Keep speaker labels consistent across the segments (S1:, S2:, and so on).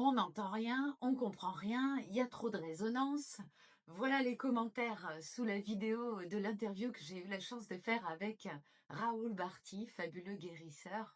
S1: On n'entend rien, on comprend rien, il y a trop de résonance. Voilà les commentaires sous la vidéo de l'interview que j'ai eu la chance de faire avec Raoul Barty, fabuleux guérisseur,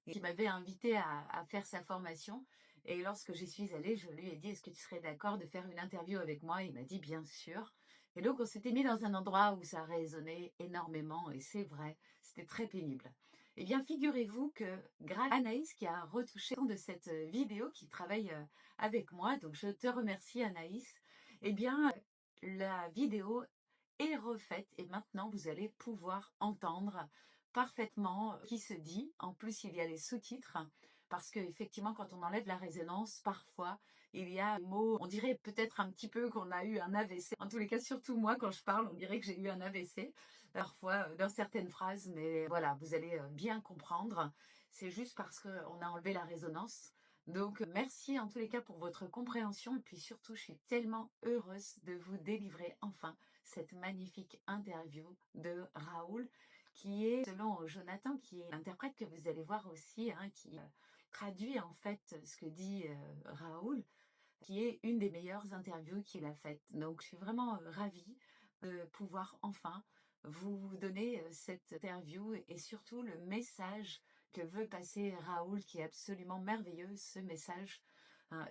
S1: qui m'avait invité à faire sa formation. Et lorsque j'y suis allée, je lui ai dit: est-ce que tu serais d'accord de faire une interview avec moi? Il m'a dit: bien sûr. Et donc, on s'était mis dans un endroit où ça résonnait énormément, et c'est vrai, c'était très pénible. Eh bien, figurez-vous que grâce à Anaïs qui a retouché de cette vidéo, qui travaille avec moi, donc je te remercie Anaïs, eh bien, la vidéo est refaite et maintenant vous allez pouvoir entendre parfaitement qui se dit. En plus, il y a les sous-titres parce qu'effectivement, quand on enlève la résonance, parfois, il y a des mots, on dirait peut-être un petit peu qu'on a eu un AVC. En tous les cas, surtout moi, quand je parle, on dirait que j'ai eu un AVC, parfois dans certaines phrases, mais voilà, vous allez bien comprendre. C'est juste parce qu'on a enlevé la résonance. Donc, merci en tous les cas pour votre compréhension. Et puis surtout, je suis tellement heureuse de vous délivrer enfin cette magnifique interview de Raoul, qui est, selon Jonathan, qui est l'interprète que vous allez voir aussi, hein, qui traduit en fait ce que dit Raoul, qui est une des meilleures interviews qu'il a faites. Donc, je suis vraiment ravie de pouvoir enfin vous donner cette interview et surtout le message que veut passer Raoul, qui est absolument merveilleux, ce message hein,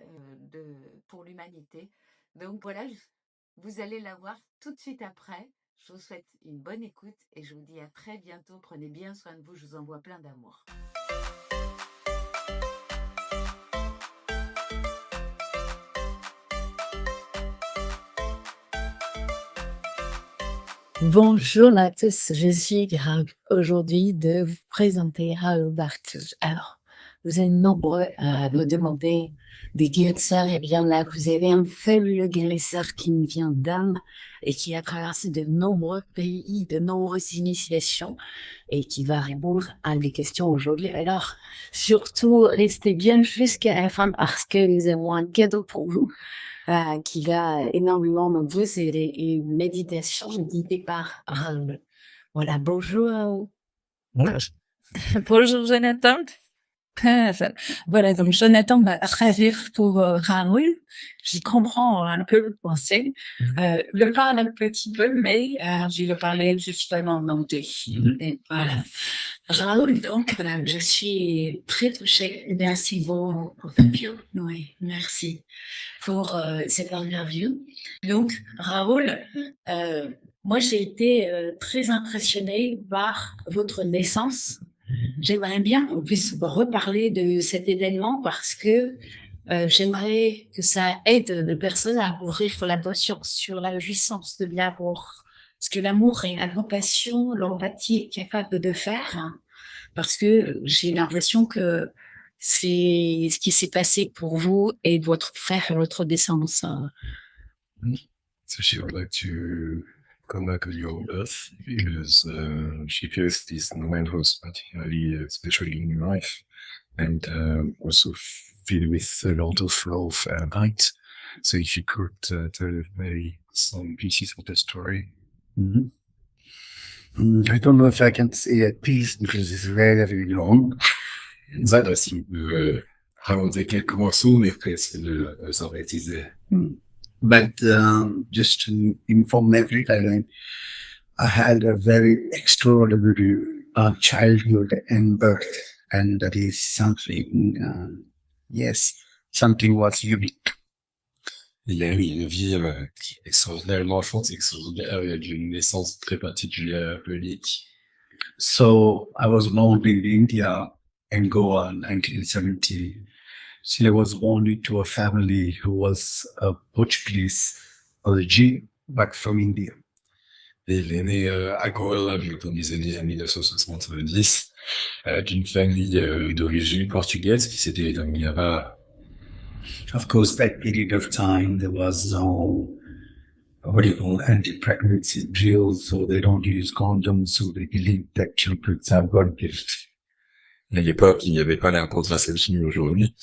S1: pour l'humanité. Donc voilà, vous allez la voir tout de suite après. Je vous souhaite une bonne écoute et je vous dis à très bientôt. Prenez bien soin de vous, je vous envoie plein d'amour.
S2: Bonjour à tous, je suis ravie aujourd'hui de vous présenter Raoul Barty. Alors, vous êtes nombreux à me demander des guérisseurs, et bien là, vous avez un fabuleux guérisseur qui me vient d'âme et qui a traversé de nombreux pays, de nombreuses initiations et qui va répondre à des questions aujourd'hui. Alors, surtout, restez bien jusqu'à la fin parce que nous avons un cadeau pour vous. Qui va énormément m'aider, c'est une méditation guidée par Raoul. Voilà, bonjour.
S3: Bonjour Jonathan. Voilà, donc Jonathan va traduire pour Raoul. J'y comprends un peu le français. Je parle un petit peu, mais je le parlais justement en anglais. Et voilà. Raoul, donc, je suis très touchée. Merci beaucoup. Oui, merci pour cette interview. Donc, Raoul, moi, j'ai été très impressionnée par votre naissance. J'aimerais bien qu'on puisse reparler de cet événement parce que j'aimerais que ça aide les personnes à ouvrir la conscience sur la puissance de l'amour. Ce que l'amour et la compassion, l'empathie est capable de faire. Parce que j'ai l'impression que c'est ce qui s'est passé pour vous et votre frère et votre descendance.
S4: So she would like to come back on your earth because she feels this moment was particularly special in her life and also filled with a lot of love and light. So if you could tell maybe some pieces of the story.
S5: I don't know if I can say a piece because it's very, very long.
S4: Ça doit si raconter quelques morceaux, mais presque ça aurait été.
S5: But just to inform everybody, I had a very extraordinary childhood and birth, and that is something, yes, something was unique.
S4: Il a eu une vie qui est extraordinairement forte, extraordinaire, avec une naissance très particulière, unique.
S5: So I was born in India, in Goa, in 1970. So I was born to a family who was a Portuguese origin, but from India.
S4: Et il est né à Goa dans les années 1970 d'une famille d'origine portugaise qui s'était établie là-bas.
S5: Of course, that period of time, there was no, what do you call, anti-pregnancy drills, so they don't use condoms, so they believe that children have got gifts.
S4: À l'époque, il n'y avait pas la contraception aujourd'hui.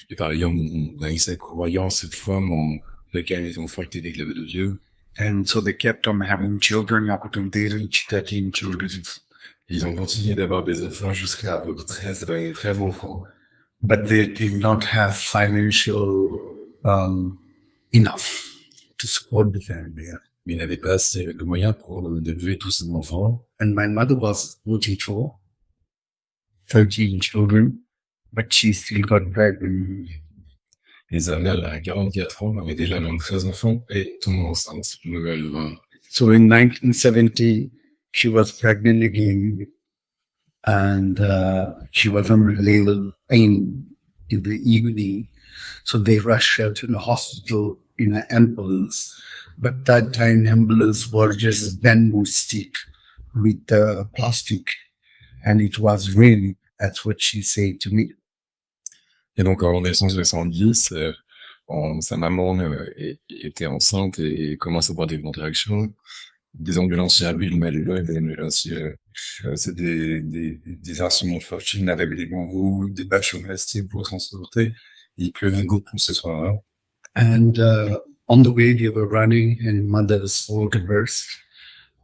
S4: Et par ailleurs, on a eu cette croyance, cette foi, dans laquelle ils ont fracté des claves de Dieu.
S5: And so they kept on having children up until they reached 13 children.
S4: Ils ont continué d'avoir des enfants jusqu'à 13 très enfants.
S5: but they did not have financial enough to support the family.
S4: Mais il n'avait pas assez de moyens pour élever tous ses enfants.
S5: And my mother was 44, 13 children, but she still got pregnant.
S4: Et sa mère, à 44 ans, avait déjà 13 enfants et tombé enceinte. Nouvelle.
S5: So in 1970, she was pregnant again, and she was unbelievable pain in the evening. So they rushed her to the hospital in an ambulance. But that time ambulance was just a bamboo stick with plastic. And it was raining. That's what she said to me.
S4: Et donc, en 1970, sa maman était enceinte et commence à avoir des contractions. Des ambulances arrivent, mais c'est des instruments forts avec des bambous, des bâches en plastique pour transporter. Il pleuvait beaucoup ce soir-là.
S5: And on the way, they were running, and mother's throat burst.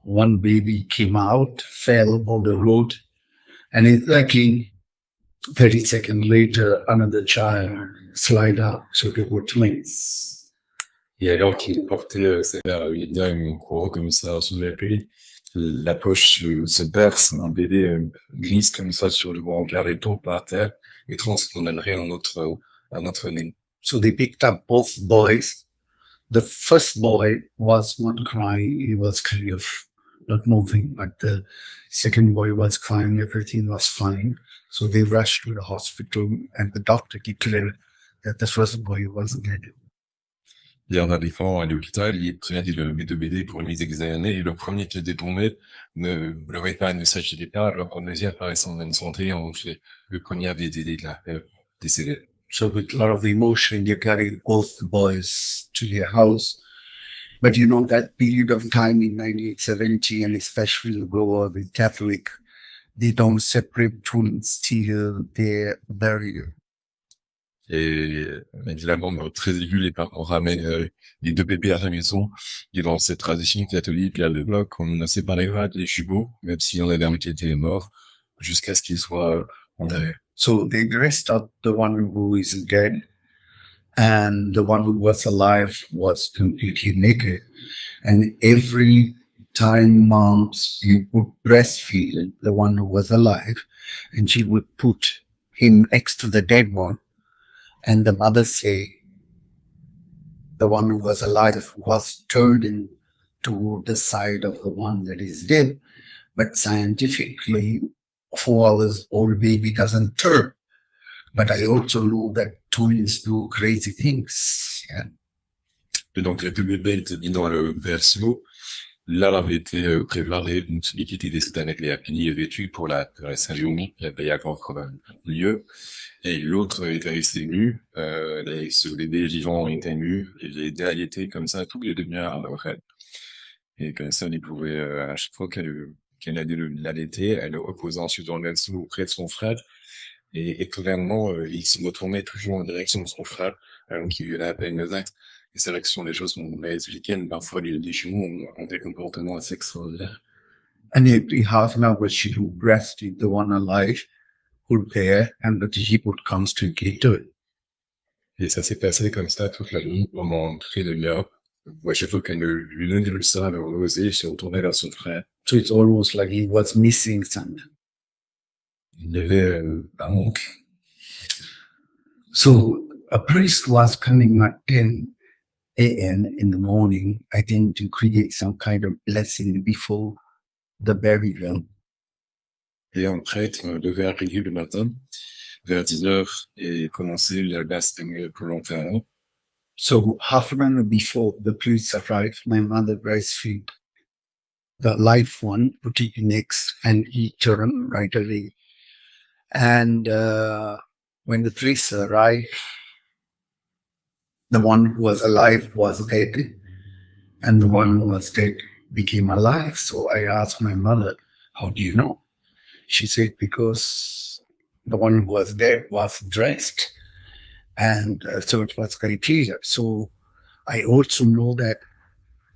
S5: One baby came out, fell on the road, and it's lucky 30 seconds later, another child slid out, so they were twins.
S4: Et alors qu'il portait ses verres, il y a un gros comme ça sous l'épée, la poche se perce, un bébé glisse comme ça sur le brancard et tombe par terre et transformerait à notre nez.
S5: So they picked up both boys. The first boy was not crying, he was kind of not moving, but the second boy was crying, everything was fine. So they rushed to the hospital, and the doctor declared that the first boy was dead.
S4: Il y a un éléphant à l'hôpital, il prévient le bébé pour les examiner, et le premier qui est tombé n'avait pas un message d'état, alors qu'on deuxième apparaissant en bonne santé, le premier avait décédé.
S5: So with a lot of emotion, they carried both the boys to their house. But you know, that period of time in 1970, and especially the Goa, the Catholic, they don't separate twins till their burial.
S4: Et évidemment, très aigu, les parents ramènent les deux bébés à la maison. Et dans cette tradition catholique, il y a le bloc, on a séparé les jumeaux, même si on avait un qui était mort, jusqu'à ce qu'ils soient enterrés.
S5: So they dressed up the one who is dead, and the one who was alive was completely naked. And every time moms, you would breastfeed the one who was alive, and she would put him next to the dead one. And the mother say, the one who was alive was turning toward the side of the one that is dead. But scientifically, 4 hours old baby doesn't turn. But I also know that twins do crazy things. Yeah.
S4: Et donc, le bébé était mis dans le berceau. Là, avait été préparé, donc celui qui était décédé avec les Apini est vêtu pour la cérémonie qui avait encore lieu. Et l'autre était resté nu, ce bébé vivant était nu, il était allaité comme ça, tous les demi-heures à peu près. Et comme ça, il pouvait, à chaque fois qu'elle allait l'allaiter, elle le reposait ensuite dans le berceau auprès de son frère. Et clairement, il se retournait toujours en direction de son frère, qui lui avait à peine 9 ans. Et c'est vrai que ce sont des choses qu'on m'a expliquées, mais parfois les jumeaux ont des comportements assez extraordinaires.
S5: And every half an hour she would breastfeed the one alive, would bear, and the sheep would come straight to it.
S4: Et ça s'est passé comme ça toute la nuit, pendant près de l'heure. Moi, chaque fois qu'elle lui donnait le sein, elle osait se retourner vers son frère.
S5: So it's almost like he was missing something.
S4: Il y avait un manque.
S5: So a priest was coming at 10 a.m. in the morning, I think, to create some kind of blessing before the burial.
S4: Et un prêtre devait arriver le matin, vers 10h, et commencer la blasphème pour l'enterrement.
S5: So half an hour before the priest arrived, my mother breastfed the live one, put it next, and he turned right away. And when the priest arrived, the one who was alive was dead, and the one who was dead became alive. So I asked my mother, how do you know? She said, because the one who was dead was dressed, and so it was criteria. So I also know that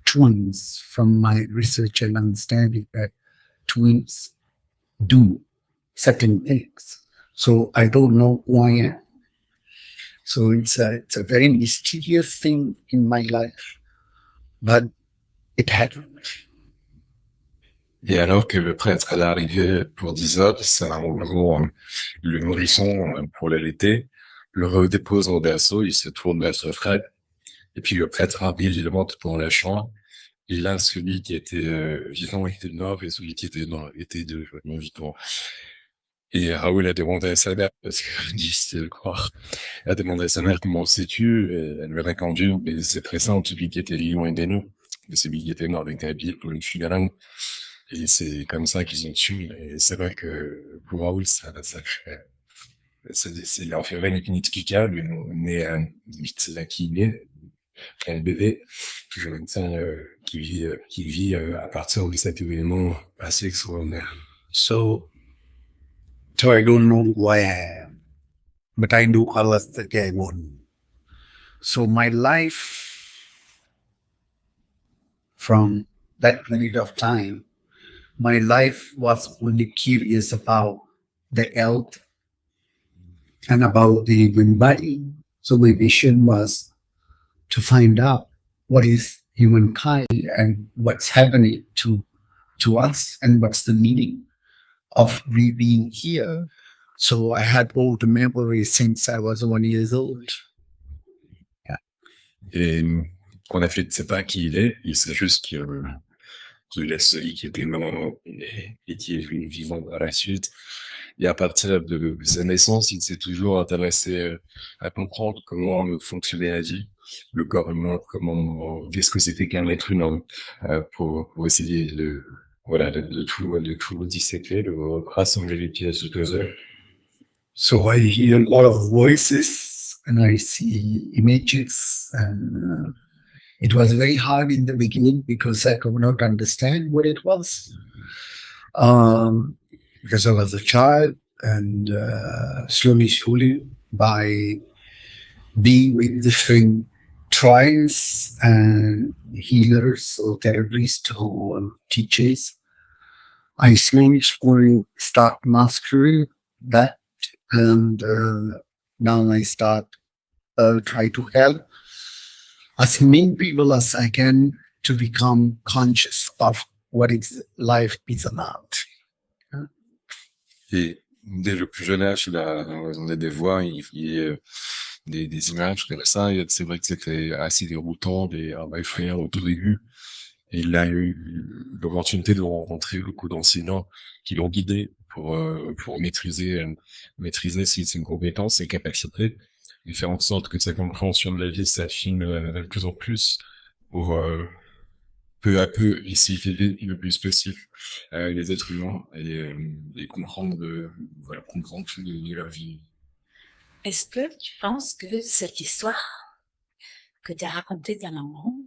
S5: twins, from my research and understanding, that twins do certain things. So I don't know why So it's a very mysterious thing in my life, but it happened.
S4: Et alors que le prêtre est arrivé pour 10 heures, c'est en gros le nourrisson pour l'été, le redépose au berceau, il se tourne vers ce frère, et puis le prêtre arrive, il monte pour la chambre, et là celui qui était vivant était mort, et celui qui était mort était de vivant. Et Raoul a demandé à sa mère, parce que dit le croire, a demandé à sa mère comment sais-tu, et elle lui a répondu, mais c'est très simple, celui qui était vivant est de nous, mais celui qui était mort avec un billet pour une funéraille. Et c'est comme ça qu'ils ont tué. Et c'est vrai que pour Raoul, ça fait, c'est en fait inexplicable, mais vite là qui est, un bébé, qui vit à partir de cet événement assez extraordinaire.
S5: So I don't know who I am, but I know Allah that I won. So my life from that period of time, my life was only curious about the health and about the human body. So my vision was to find out what is humankind and what's happening to us and what's the meaning of me being here. So I had all the memories since I was 1 year old.
S4: Et on a fait de sait pas qui il est, il sait juste qu'il est celui qui était mort et qui est vivant par la suite. Et à partir de sa naissance, il s'est toujours intéressé à comprendre comment fonctionnait la vie, le corps humain, qu'est-ce que c'était qu'un être humain, pour essayer de tout disséquer, de rassembler les pièces de puzzle.
S5: So I hear a lot of voices and I see images, and it was very hard in the beginning because I could not understand what it was, because I was a child, and slowly by being with different tribes and healers or therapists or teachers, I slowly start mastering that, and now I start try to help as many people as I can to become conscious of what life is about.
S4: Et dès le plus jeune âge, il a entendu des voix, il voyait des images comme ça. Et c'est vrai que c'était assez déroutant, effrayant au tout début. Et il a eu l'opportunité de rencontrer beaucoup d'enseignants qui l'ont guidé pour maîtriser ses compétences, ses capacités, et faire en sorte que sa compréhension de la vie s'affine de plus en plus pour peu à peu essayer d'aider le plus possible les êtres humains et comprendre tout de leur vie.
S2: Est-ce que tu penses que cette histoire que tu as racontée dernièrement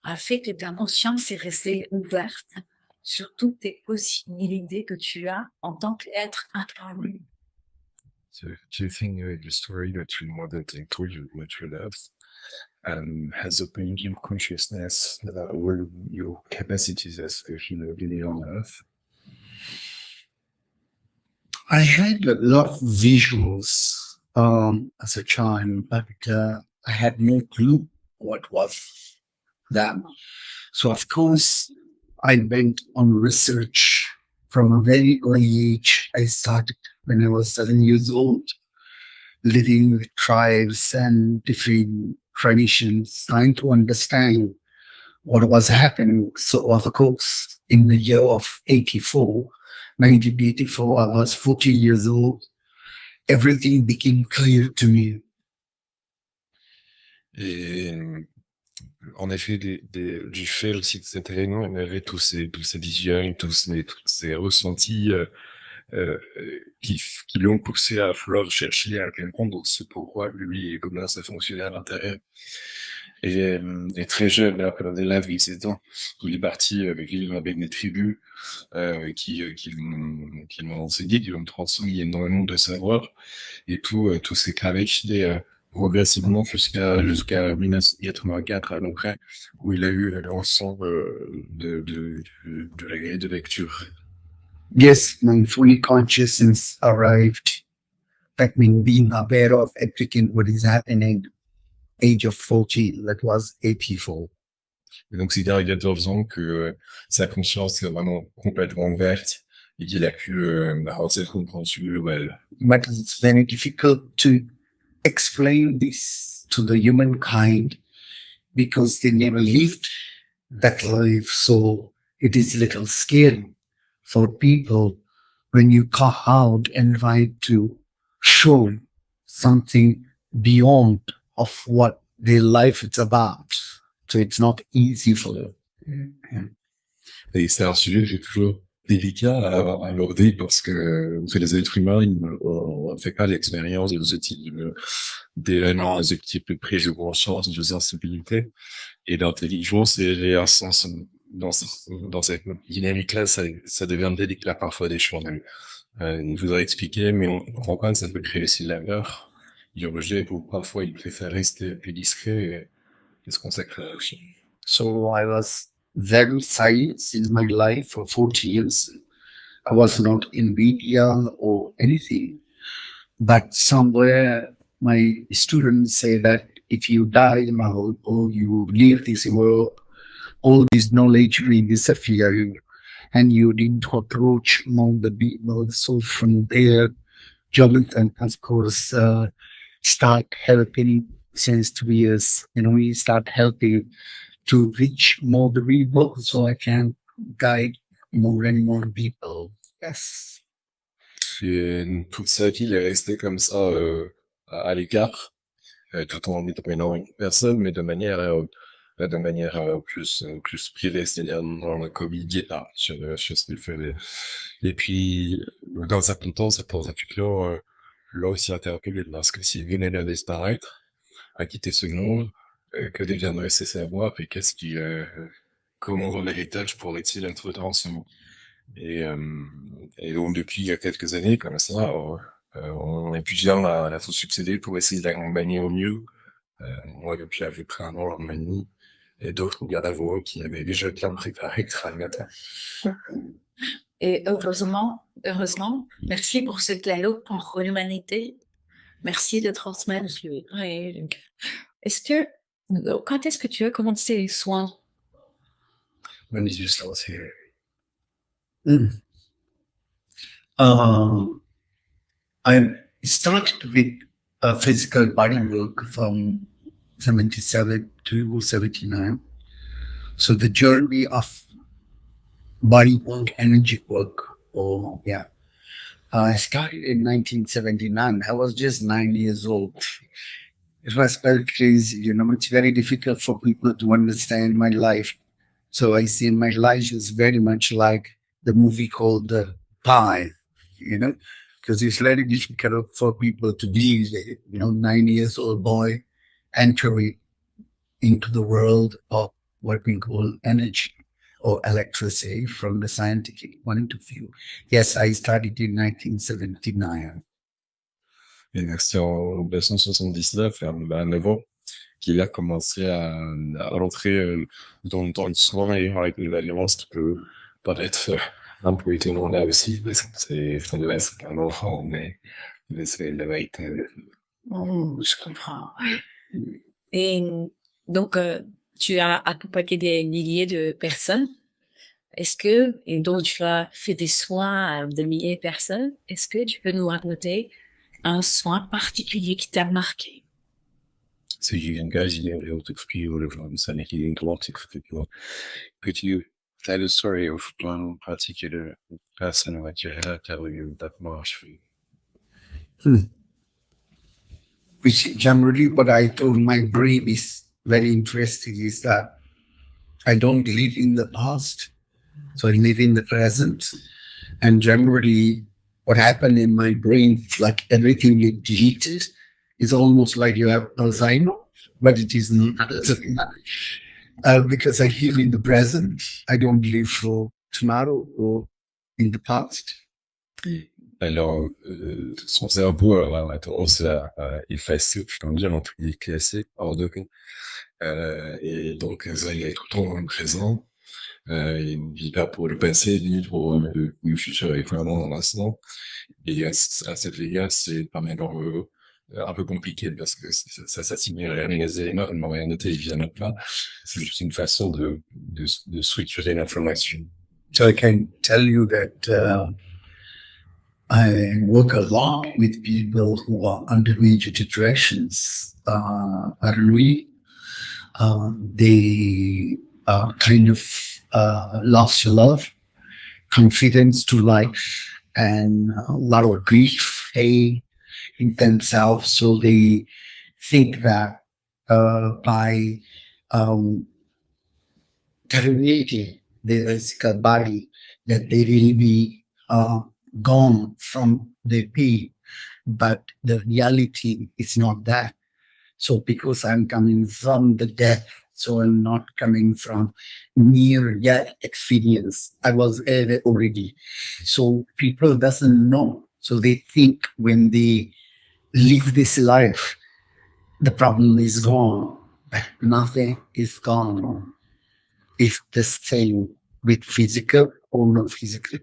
S2: a fait que ta conscience est restée ouverte sur toutes tes possibilités que tu as en tant qu'être incarné?
S4: So, do you think the story that your mother told you what you love has opened your consciousness or your capacities as a human being on Earth?
S5: I had a lot of visuals as a child, but I had no clue what was that. So of course, I went on research from a very early age. I started when I was 7 years old, living with tribes and different traditions, trying to understand what was happening. So of course, in the year of 1984, I was 40 years old. Everything became clear to me.
S4: Et en effet, du fait aussi de cet événement, il y avait tous ces visuels, tous ces ressentis qui l'ont poussé à vouloir chercher à comprendre ce pourquoi lui et comment ça fonctionnait à l'intérieur. Et très jeune, après la vie, il est parti vivre avec des tribus qui l'ont enseigné, qui l'ont transmis énormément de savoir, et tout s'est clarifié progressivement jusqu'à 1984 à peu près, où il a eu l'ensemble de la grille de lecture.
S5: Yes, my fully consciousness arrived
S6: That means being aware of everything what is happening. Age of 14, that was 84.
S4: Et donc, c'est il y a 14 ans que sa conscience est vraiment complètement ouverte et qu'il a pu avoir cette compréhension globale.
S6: But it's very difficult to explain this to the humankind because they never lived that life. So it is a little scary for people when you come out and try to show something beyond of what their life is about. So it's not easy for them.
S4: Et c'est un sujet qui est toujours délicat à aborder parce que les êtres humains, ils ne fait pas l'expérience de ce type d'événements, de ce type de prise de conscience, de sensibilité. Et l'intelligence et un sens dans cette dynamique-là, ça devient délicat parfois des choses. Je vous aurais expliqué, mais on comprend pas que ça peut créer aussi de la peur, du rejet, ou parfois il préfère rester plus discret et se consacrer aussi.
S6: So I was very silent in my life for 40 years. I was not in media or anything. But somewhere my students say that if you die now or you leave this world, all this knowledge will disappear and you need to approach among the people. So from there, Jonathan, of course, start helping since 2 years. We start helping to reach more the people so I can guide more and more people. Yes.
S4: Et toute sa vie, il est resté comme ça, à l'écart, tout en étant une personne, mais de manière plus privée, c'est-à-dire dans le communiqué sur ce qu'il faisait. Et puis, dans un temps, ça pose un futur, là aussi interpellé, parce que s'il venait à disparaître, à quitter ce monde, que deviendrait ses savoirs, et comment l'héritage pourrait-il être transmis? Et donc, depuis il y a quelques années, comme ça, on est plusieurs à la faut succéder pour essayer d'accompagner au mieux. Moi, depuis à peu près un an, l'Allemagne, et d'autres gardes à vous qui avaient déjà bien préparé le matin.
S3: Et heureusement, merci pour ce dialogue pour l'humanité. Merci de transmettre. Oui. Quand est-ce que tu as commencé les soins?
S4: When did you start here?
S6: I started with physical body work from 77 to 79. So the journey of body work, energy work, I started in 1979. I was just 9 years old. It was very crazy, it's very difficult for people to understand my life. So I see my life is very much like the movie called The Pie, because it's very difficult for people to believe it, 9 years old boy entering into the world of what we call energy or electricity from the scientific point of view. Yes, I started in 1979.
S4: Et c'est en 1979, à 9 ans, qu'il a commencé à rentrer dans le soin et avec l'alliance qui peut paraître un peu étonnant là aussi, parce que c'est un enfant, mais c'est la vérité.
S3: Je comprends. Et donc, tu as accompagné des milliers de personnes. Et donc tu as fait des soins à des milliers de personnes. Est-ce que tu peux nous raconter un soin particulier qui t'a marqué?
S4: So you guys, able to feel everyone saying he didn't want to feel. Could you tell a story of one particular person that you had tell you that march for you?
S6: Which generally what I told my brain is very interesting is that I don't live in the past. So I live in the present. And generally what happened in my brain, like everything you deleted, is almost like you have Alzheimer, but it is not. Because I live in the present. I don't live for tomorrow or in the past.
S4: Alors, son cerveau a tendance à effacer au fur et à mesure l'entrée classée hors de compte. Et donc, ça, il est tout le temps présent. Il ne vit pas pour le passé, ni pour le futur, il est vraiment dans l'instant. Et à cet égard, c'est pas mal un peu compliqué parce que ça s'assimilerait à les éléments, mais en réalité, il vient pas. C'est juste une façon de structurer l'information.
S6: So I can tell you that I work a lot with people who are underage depressions. Early, they kind of lost love, confidence to life, and a lot of grief, hate in themselves. So they think that by terminating their physical body, that they will be gone from the pain. But the reality is not that. So because I'm coming from the death, so I'm not coming from near death experience. I was there already. So people doesn't know. So they think when they live this life, the problem is gone. But nothing is gone. It's the same with physical or non-physical.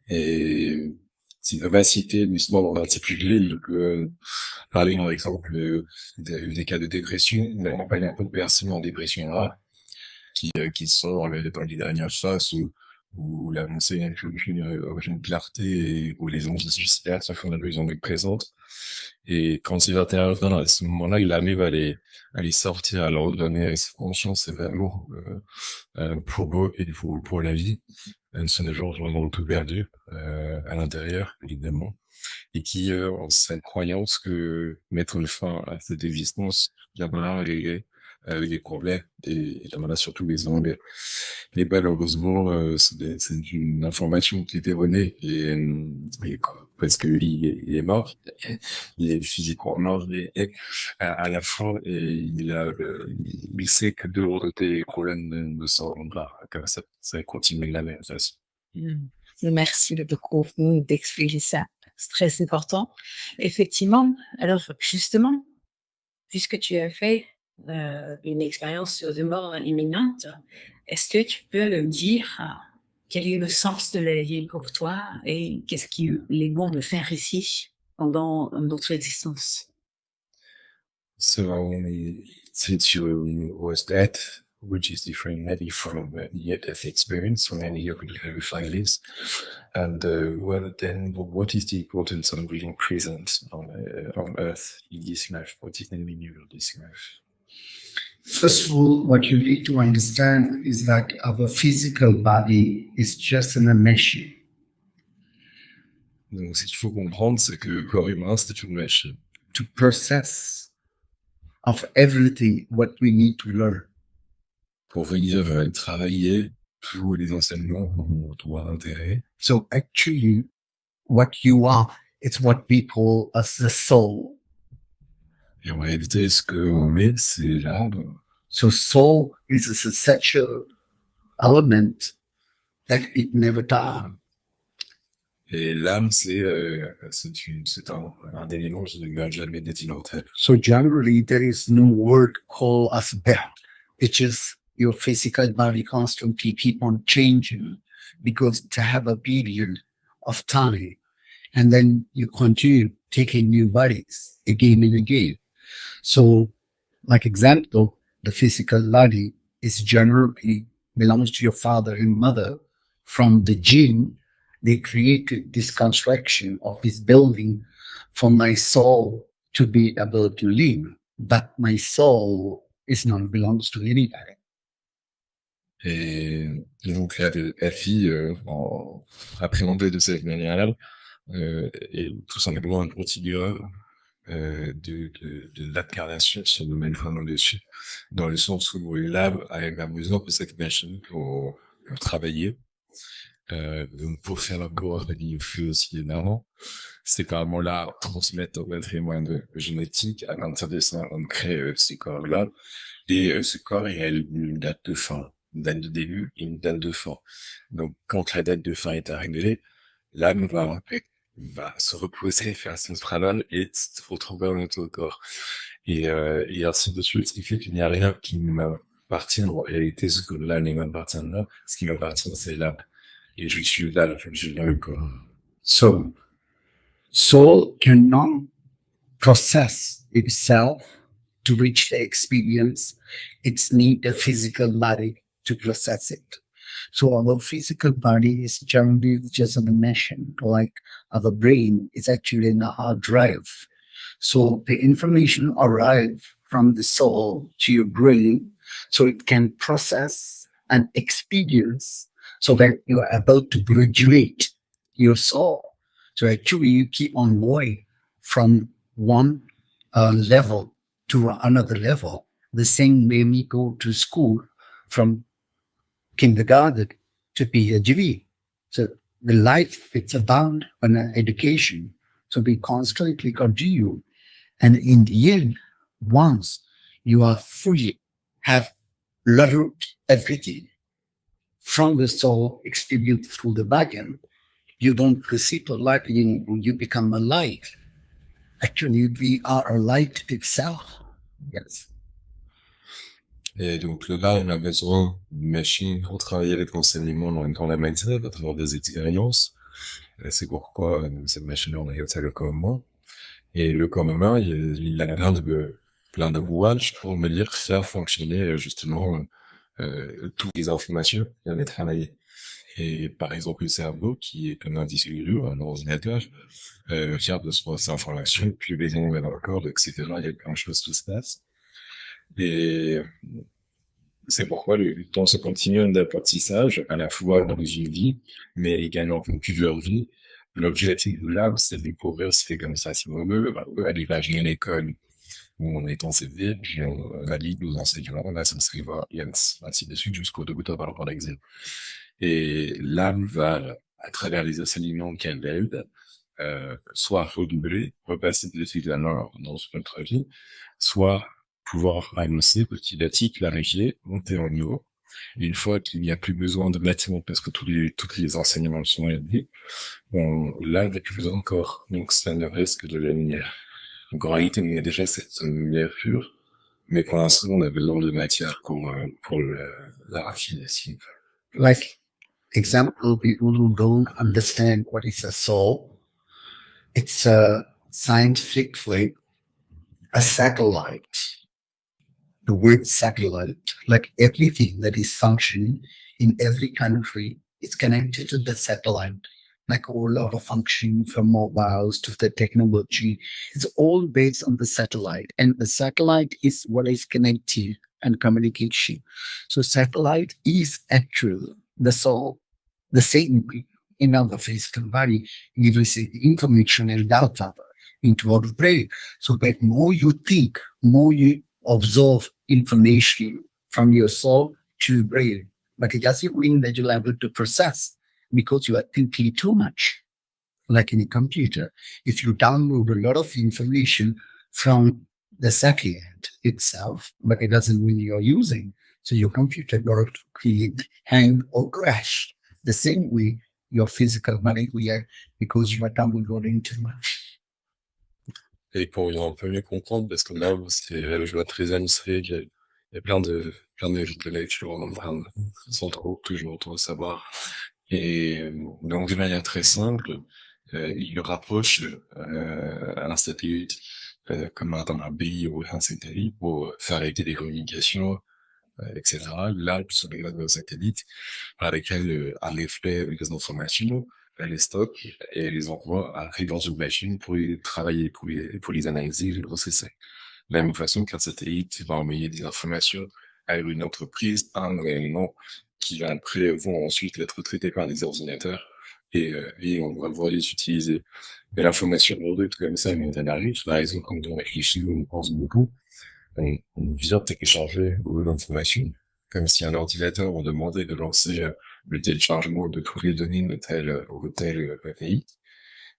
S4: Et c'est une capacité, justement, dans l'articuler, parler, par exemple, des cas de dépression, on a parlé un peu de personnes en dépression rare, qui sont dans les dernières phases où l'avancée a une clarté et où les ondes suicidaires se font de plus en plus présentes. Et quand il va intervenir à ce moment-là, il arrive à les sortir, à leur donner cette conscience et l'amour pour eux et pour la vie. Ce sont des gens vraiment tout perdus à l'intérieur, évidemment, et qui ont cette croyance que mettre fin à cette existence viendra régler les problèmes et viendra surtout les enlever. Mais malheureusement, c'est une information qui est erronée et parce que il est mort, il est physiquement mort et à la fin et il sait que de l'autre côté les problèmes ne s'en rendent pas, que ça continue de la même façon.
S2: Merci beaucoup d'expliquer ça. C'est très important. Effectivement. Alors, justement, puisque tu as fait une expérience sur des morts imminentes, est-ce que tu peux me dire quel est le sens de la vie pour toi et qu'est-ce qu'il est bon de faire ici pendant notre existence?
S4: So, since you was death, which is different maybe from near-death experience, so maybe you could clarify this. And well, then, what is the importance of being present on Earth in this life? What is the meaning of this life?
S6: First of all, what you need to understand is that our physical body is just an machine.
S4: Donc, ce qu'il faut comprendre, c'est que le corps humain, c'est une machine.
S6: To process of everything what we need to learn.
S4: Pour venir travailler tous les enseignements qu'on doit intégrer.
S6: So actually, what you are, it's what we call as the soul.
S4: Et en réalité, ce qu'on est, c'est l'âme.
S6: So soul is a essential element that it never dies.
S4: Et l'âme, c'est un élément qui ne va jamais détinenter.
S6: So generally, there is no word called as death. It's just your physical body constantly keep on changing because to have a period of time, and then you continue taking new bodies again and again. So, like example, the physical body is generally belongs to your father and mother. From the gene, they created this construction of this building for my soul to be able to live. But my soul is not belongs to anybody.
S4: Et donc, la vie, appréhendée de cette manière-là, est tout simplement un continuum de l'incarnation sur le domaine vraiment dessus, dans le sens où l'âme a besoin de cette machine pour travailler, donc pour faire le corps il faut aussi énormément. C'est carrément là transmettre au patrimoine génétique à l'intérieur de ça, on crée ces corps-là, et ce corps il a une date de fin, une date de début et une date de fin. Donc quand la date de fin est arrivée, l'âme va se reposer, faire son travail et se retrouver dans notre corps. Et ainsi de suite, ce qui fait qu'il n'y a rien qui appartient en réalité, ce que là ne m'appartient là. Ce qui m'appartient, c'est là. Et je suis là, je suis dans le corps.
S6: So, soul cannot process itself to reach the experience. It's need a physical body to process it. So our physical body is generally just an machine, like our brain is actually in a hard drive. So the information arrive from the soul to your brain, so it can process and experience, so that you are about to graduate your soul. So actually, you keep on going from one level to another level. The same way we go to school from kindergarten to PhD. So the life, it's about an education. So we constantly continue. And in the end, once you are free, have learned everything from the soul experienced through the body, you don't receive a light anymore, you become a light. Actually, we are a light itself. Yes.
S4: Et donc là, on a besoin d'une machine pour travailler avec l'enseignement dans la mindset, à travers des expériences. Et c'est pourquoi cette machine, on a eu ça le commun. Et le commun, il a plein de rouages pour me dire faire fonctionner justement toutes les informations qu'il avait travaillées. Et par exemple, le cerveau, qui est un indice dur, un ordinateur, fier de ces informations, plus les on va dans le corps, etc. Il y a plein de choses qui se passent. Et c'est pourquoi le temps se continue d'apprentissage, à la fois dans une vie, mais également dans plusieurs vies. L'objectif de l'âme, c'est de découvrir ce fait comme ça. Si on veut, aller imaginer l'école où on est en CV, puis on valide nos enseignements, là, ça serait ainsi de suite jusqu'au docteur par l'examen. Et l'âme va, à travers les enseignements qu'elle a, soit redoubler, repasser de suite à l'heure dans notre vie, soit pouvoir annoncer petit à petit, clarifier, monter en niveau. Une fois qu'il n'y a plus besoin de bâtiment parce que tous les enseignements sont aidés, là, il n'y a plus besoin encore. Donc, ça ne reste que de la lumière. Donc, en réalité, il y a déjà cette lumière pure, mais pour l'instant, on a besoin de matière pour la raffination.
S6: Like, example, people who don't understand what is a soul, it's scientifically a satellite. The word satellite, like everything that is functioning in every country, is connected to the satellite. Like all of the function from mobiles to the technology, it's all based on the satellite. And the satellite is what is connected and communication. So satellite is actually the soul, the same way in our physical body. You receive information and data into our brain. So the more you think, more you absorb information from your soul to your brain. But it doesn't mean that you're able to process because you are thinking too much. Like in a computer, if you download a lot of information from the satellite itself, but it doesn't mean you're using, so your computer will create hang or crash. The same way your physical body reacts because you are downloading too much.
S4: Et pour un peu mieux comprendre, parce que là, je vois très abstrait, il y a plein de lectures sans toujours trop savoir. Et donc, de manière très simple, il rapproche un satellite comme dans un pays ou un satellite pour faire arrêter des communications, etc. Là, sur les satellites par lesquels arrivent les informations, elle les stocke et elle les envoie dans une machine pour les travailler, pour les analyser et les processer. De la même façon qu'un satellite va envoyer des informations à une entreprise, un élément qui vont ensuite être traités par des ordinateurs et on va pouvoir les utiliser. Mais l'information brute comme ça, mais elle arrive, par exemple, quand on réfléchit, on pense beaucoup, on vient télécharger l'information, comme si un ordinateur on demandait de lancer le téléchargement de toutes les données de tel ou tel pays.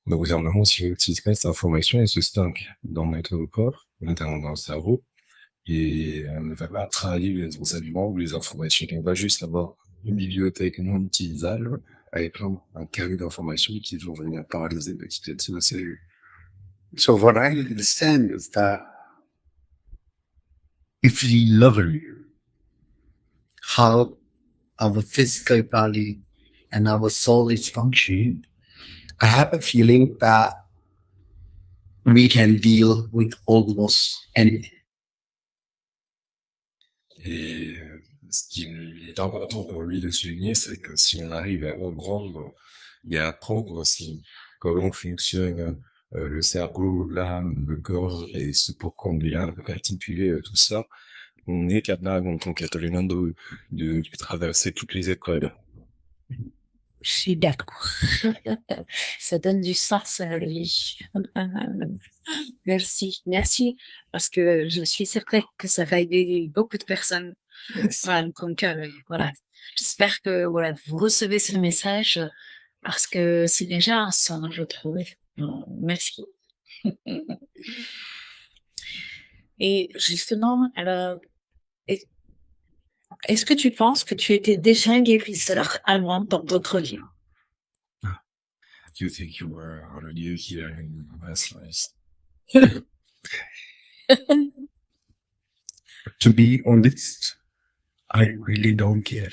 S4: Donc, gouvernement, si on utilise cette information, elle se stocke dans notre corps, notamment dans le cerveau, et on ne va pas travailler les enseignements ou les informations. On va juste avoir une bibliothèque non utilisable avec un carré d'informations qui vont venir paralyser petit à petit la cellule.
S6: So what I understand is that if we love you, how our physical body and our soul is functioning, I have a feeling that we can deal with almost anything.
S4: Et ce qui est important pour lui de souligner, c'est que si on arrive à comprendre et à apprendre aussi comment fonctionne le cerveau, l'âme, le corps et ce pourquoi on vient articuler tout ça, on est capable en tant qu'être humain de traverser toutes les épreuves.
S2: Je suis d'accord. Ça donne du sens à la vie. Merci, merci, parce que je suis certaine que ça va aider beaucoup de personnes. Donc, voilà. J'espère que voilà, vous recevez ce message parce que c'est déjà un son, je trouve. Merci. Et justement, alors, est-ce que tu penses que tu étais déjà un guérisseur avant dans d'autres vies?
S4: Do you think you were already here in past lives?
S5: To be honest, I really don't care.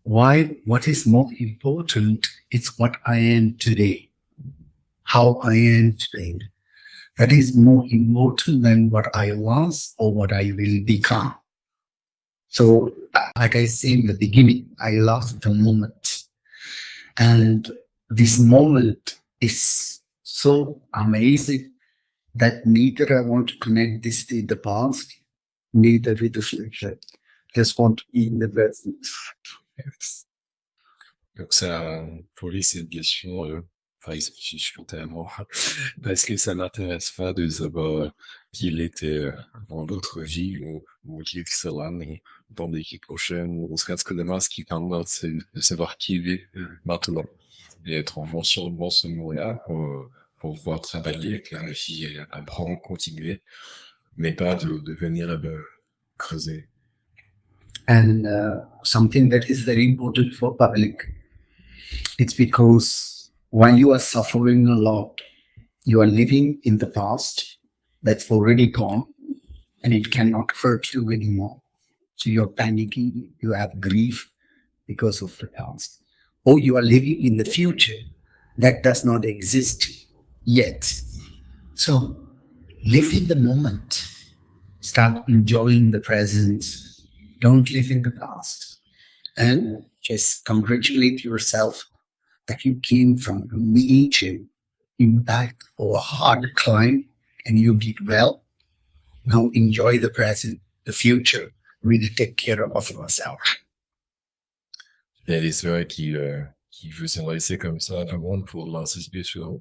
S5: Why? What is more important is what I am today. How I am today. That is more important than what I was or what I will become.
S6: So, like I said in the beginning, I lost the moment. And this moment is so amazing that neither I want to connect this to the past, neither with the future. Just want to be in the present.
S4: Yes. Donc ça, pour lui, c'est une question, enfin, il se fiche spontanément, parce que ça m'intéresse pas de savoir qui il était dans d'autres vies ou qui il sera dans des vies prochaines, ou ce que demain, ce qui compte, c'est de savoir qui il est maintenant et être en bon ce moment-là pour pouvoir travailler, clarifier, apprendre, continuer, mais pas de venir creuser.
S6: And something that is very important for public, it's because when you are suffering a lot, you are living in the past that's already gone and it cannot hurt you anymore. So you're panicking, you have grief because of the past. Or you are living in the future that does not exist yet. So live in the moment. Start enjoying the present. Don't live in the past. And just congratulate yourself that you came from a region impact or a hard climb and you did well. Now enjoy the present, the future. Really take care of yourself.
S4: Et c'est vrai qu'il veut s'adresser comme ça à tout le monde pour l'insister sur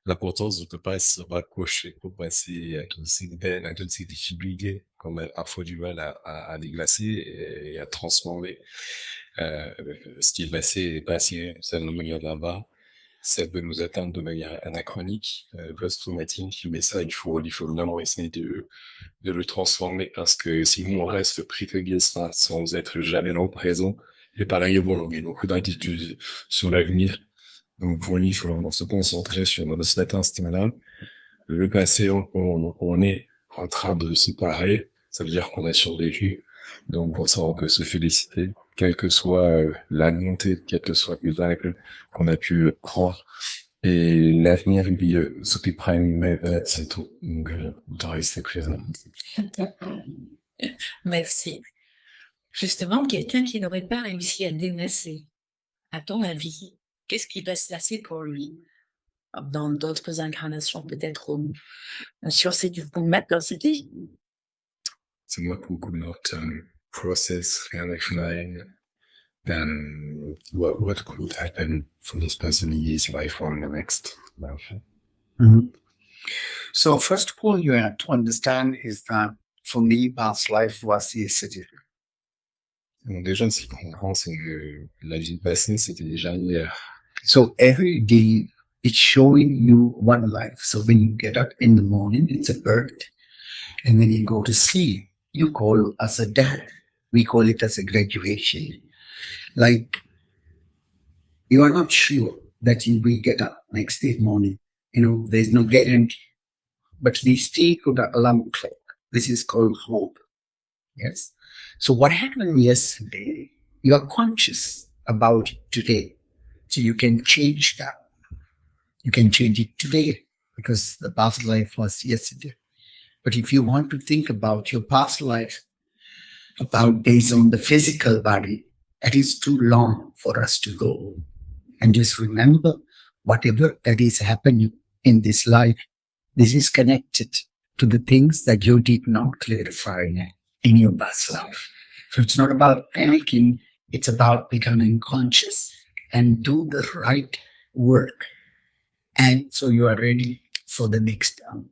S4: l'importance de ne pas se raccrocher pour passer à toutes ces peines, à toutes ces difficultés qu'on a parfois du mal à déglacer et à transformer. Ce qui est passé, ça nous mène là-bas. Ça peut nous atteindre de manière anachronique, post-traumatique, mais ça, il faut vraiment essayer de le transformer parce que sinon on reste pris sans être jamais dans le présent. Et pareil, bon, il y a beaucoup d'inquiétudes sur l'avenir. Donc, pour lui, il faut vraiment se concentrer sur cet instinct-là. Le passé, on est en train de se séparer. Ça veut dire qu'on a survécu. Donc, pour ça, on peut se féliciter, quelle que soit la montée, quel que soit l'obstacle qu'on a pu prendre. Et l'avenir, lui, s'occupera lui-même, c'est tout. Donc, on doit rester présent.
S2: Merci. Justement, quelqu'un qui n'aurait pas réussi à dénasser, à ton avis, qu'est-ce qui va se passer pour lui? Dans d'autres incarnations, peut-être, sur ces du mettre dans cette vie.
S4: So what could not process realizing, then what could happen for this person in his life or in the next life?
S6: Mm-hmm. So first of all, you have to understand is that for me, past life was yesterday.
S4: Donc déjà, ce qu'on comprend, c'est que la vie passée, c'était déjà hier.
S6: So every day, it's showing you one life. So when you get up in the morning, it's a birth. And when you go to sleep, you call us a death. We call it as a graduation. Like, you are not sure that you will get up next day morning. You know, there's no guarantee. But we stay to the alarm clock. This is called hope. Yes. So what happened yesterday, you are conscious about it today. So you can change that. You can change it today because the past life was yesterday. But if you want to think about your past life, about based on the physical body, it is too long for us to go. And just remember, whatever that is happening in this life, this is connected to the things that you did not clarify in your past life. So it's not about panicking, it's about becoming conscious and do the right work. And so you are ready for the next time.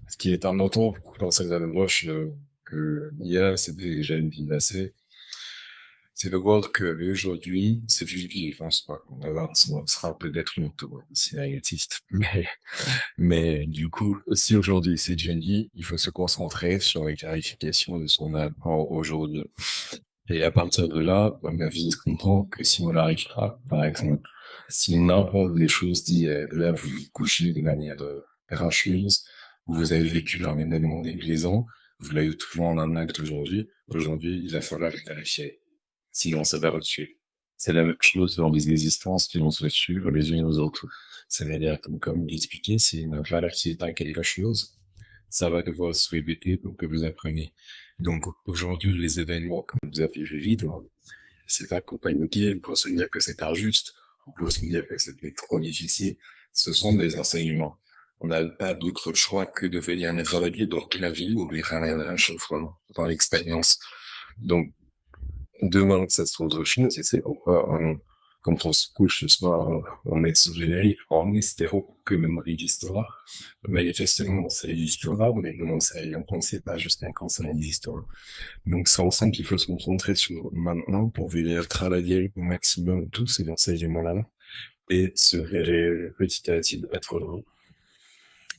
S4: Ce qui est important dans cette approche que l'IA, c'est déjà une vie passée, c'est de voir que aujourd'hui, c'est fugitif, hein, ce sera peut-être une c'est négatif, mais du coup, si aujourd'hui c'est déjà une vie, il faut se concentrer sur la clarification de son apport aujourd'hui. Et à partir de là, ma vie se comprend que si on n'arrive pas, par exemple, si n'importe des choses dit, là, vous vous couchez de manière racheuse, vous avez vécu un événement déplaisant, vous l'avez toujours en acte aujourd'hui, il va falloir le clarifier. Sinon, ça va retuer. C'est la même chose dans les existences qui vont se suivre les unes aux autres. C'est-à-dire, comme l'expliquer, c'est une valeur qui est à quelque chose, ça va devoir se répéter pour que vous appreniez. Donc, aujourd'hui, les événements que vous avez vécus, c'est pas compagnie pour se dire que c'est injuste, pour se dire que c'était trop difficile. Ce sont des enseignements. On n'a pas d'autre choix que de venir travailler dans la vie ou de faire un changement dans l'expérience. Donc, demain, ça se trouve autre chose, c'est quand on se couche ce soir, on est sur générique, en espérant que même l'histoire, manifestement, c'est l'histoire, mais on ne sait pas juste quand c'est l'histoire. Donc, c'est ensemble qu'il faut se concentrer sur maintenant pour venir travailler au maximum tous ces enseignements-là et se révéler petit à petit être heureux.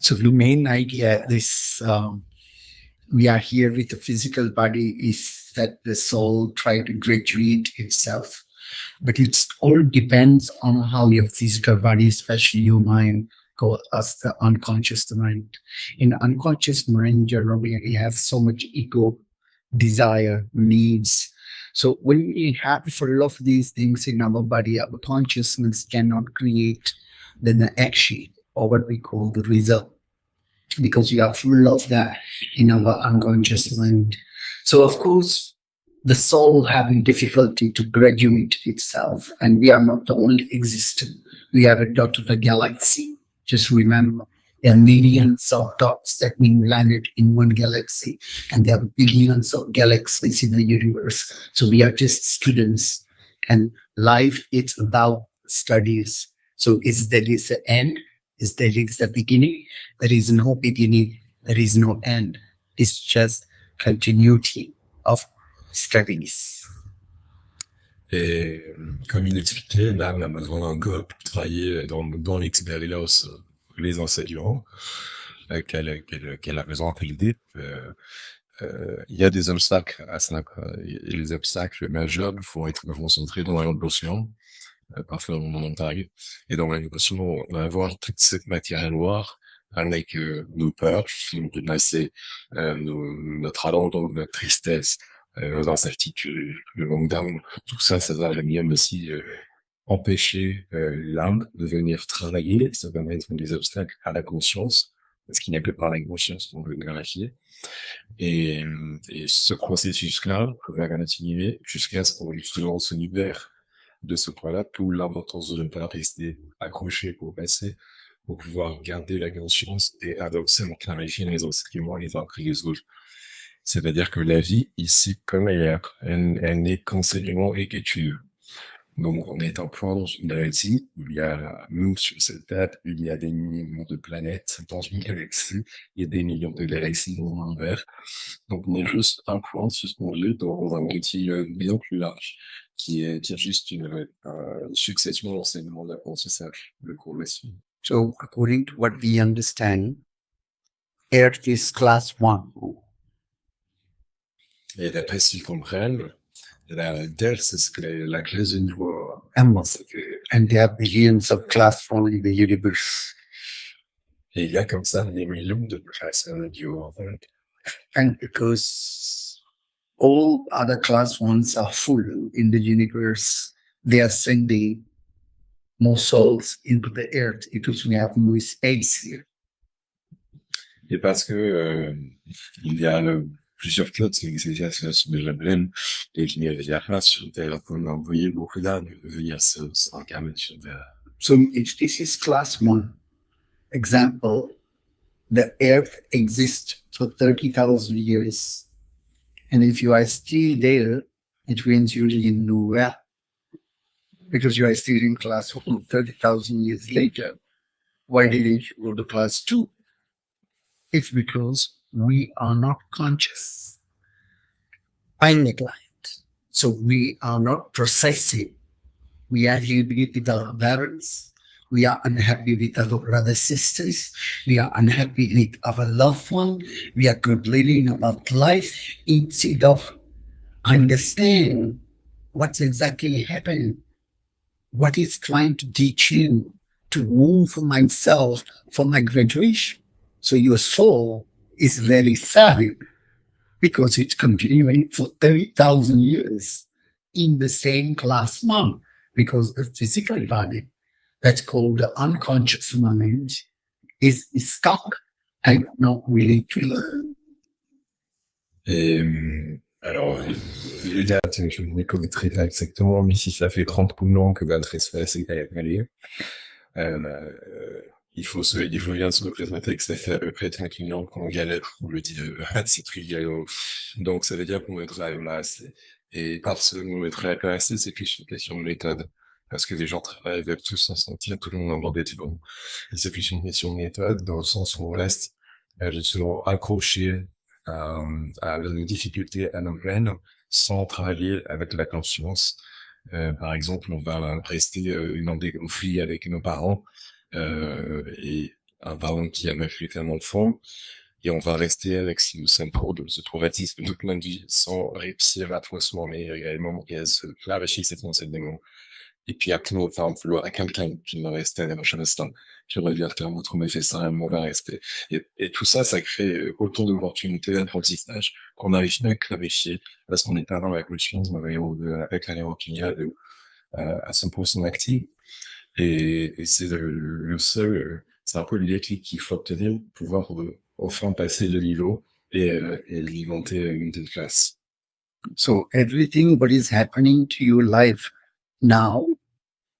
S6: So the main idea is we are here with the physical body is that the soul try to graduate itself. But it all depends on how your physical body, especially your mind, go as the unconscious mind. In unconscious mind, you have so much ego, desire, needs. So when we have full of these things in our body, our consciousness cannot create the action or what we call the result, because we are full of that in our unconscious mind. So of course, the soul having difficulty to graduate itself, and we are not the only existence. We are a dot of the galaxy. Just remember, there are millions of dots that being landed in one galaxy, and there are billions of galaxies in the universe. So we are just students, and life is about studies. So is there is the end? Is there is the beginning? There is no beginning. There is no end. It's just continuity of studies.
S4: Et comme il expliquait, là, on a besoin d'un gars pour travailler dans l'expérience, les enseignants, qu'elle a besoin d'aider. Il y a des obstacles à ça. Et les obstacles majeurs vont être concentrés dans la notion, parfois momentale. Et dans la notion, on va avoir toute cette matière noire avec nos peurs, nos menacés, notre allant, notre tristesse, nos incertitudes, le long terme. Tout ça, ça va même aussi empêcher l'âme de venir travailler. Ça va mettre des obstacles à la conscience, parce qu'il n'y a que par la conscience qu'on peut clarifier. Et ce processus-là va continuer jusqu'à ce qu'on justement se libère de ce point-là, d'où l'importance de ne pas rester accroché au passé, pour pouvoir garder la conscience et adopter en clarifier les enseignements les uns après les autres. C'est-à-dire que la vie, ici, comme ailleurs, elle n'est qu'enseignement et qu'étude. Donc, on est en plein dans une galaxie, il y a nous sur cette table, il y a des millions de planètes dans une galaxie, il y a des millions de galaxies dans l'univers. Donc, on est juste un point suspendu dans un outil bien plus large, qui est juste une succession d'enseignements d'apprentissage, le cours là-dessus.
S6: So, according to what we understand, Earth is class 1.
S4: Et d'après ce qu'ils comprennent, la Terre, c'est la classe de niveau.
S6: And there are billions of class 1 in the universe.
S4: Et il y a comme ça des millions de classes de niveau, en fait.
S6: And because all other class ones are full in the universe, they are sending more souls into the earth because we have more space here.
S4: Et parce que il y a plusieurs clouds qui existent sur le Javelin et qu'il y a pas sur Terre qu'on a envoyé beaucoup d'âmes venir s'encarner sur Terre.
S6: So if this is class one example, the earth exists for 30,000 years. And if you are still there, it means you're in nowhere. Because you are still in class one 30,000 years later. Why didn't you go to class two? It's because we are not conscious. Finite. So we are not processing. We are happy with our parents. We are unhappy with our brothers, sisters. We are unhappy with our loved one. We are complaining about life instead of understand what's exactly happening. What is trying to teach you to move for myself for my graduation. So your soul is very savvy because it's continuing for 30,000 years in the same class one, because the physical body, that's called the unconscious mind, is stuck and not willing to learn.
S4: Et alors, je ne connaîtrai pas exactement, mais si ça fait 30 ans que Valtris fait ses aller, il faut bien se représenter que ça fait à peu près 30 ans qu'on galère pour le dire, c'est trivial. Donc, ça veut dire qu'on est très masse. Et parce qu'on est très masse, c'est plus une question de méthode. Parce que les gens travaillent avec tous s'en sentir, tout le monde en des bon. Et c'est plus une question de méthode, dans le sens où on reste, justement, accroché à la difficulté à nos peines, sans travailler avec la conscience. Par exemple, on va rester dans des conflits avec nos parents, et un parent qui a maltraité un enfant, et on va rester avec ce qui nous s'impose de ce traumatisme toute notre vie sans réussir à transformer réellement et à se clarifier cet enseignement. Et puis après, on va vouloir à quelqu'un qui va rester à la prochaine instant, qui revient faire votre méfait sans un mauvais respect. Et tout ça, ça crée autant d'opportunités d'apprentissage qu'on n'arrive pas à clarifier parce qu'on n'est pas dans la conscience, avec la neurokinésie à 100% active. Et c'est le seul, c'est un peu le déclic qu'il faut obtenir pour pouvoir enfin passer le niveau et alimenter une telle classe.
S6: So everything what is happening to your life now,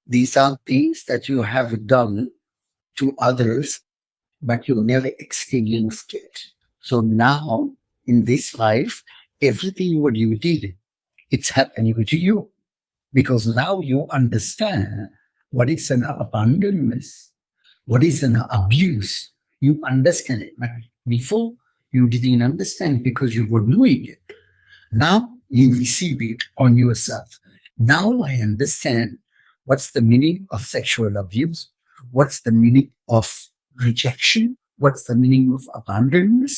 S6: these are things that you have done to others, but you never experienced it. So now, in this life, everything what you did, it's happening to you. Because now you understand what is an abandonment, what is an abuse. You understand it. Before, you didn't understand because you were doing it. Now, you receive it on yourself. Now I understand what's the meaning of sexual abuse, what's the meaning of rejection, what's the meaning of abandonment.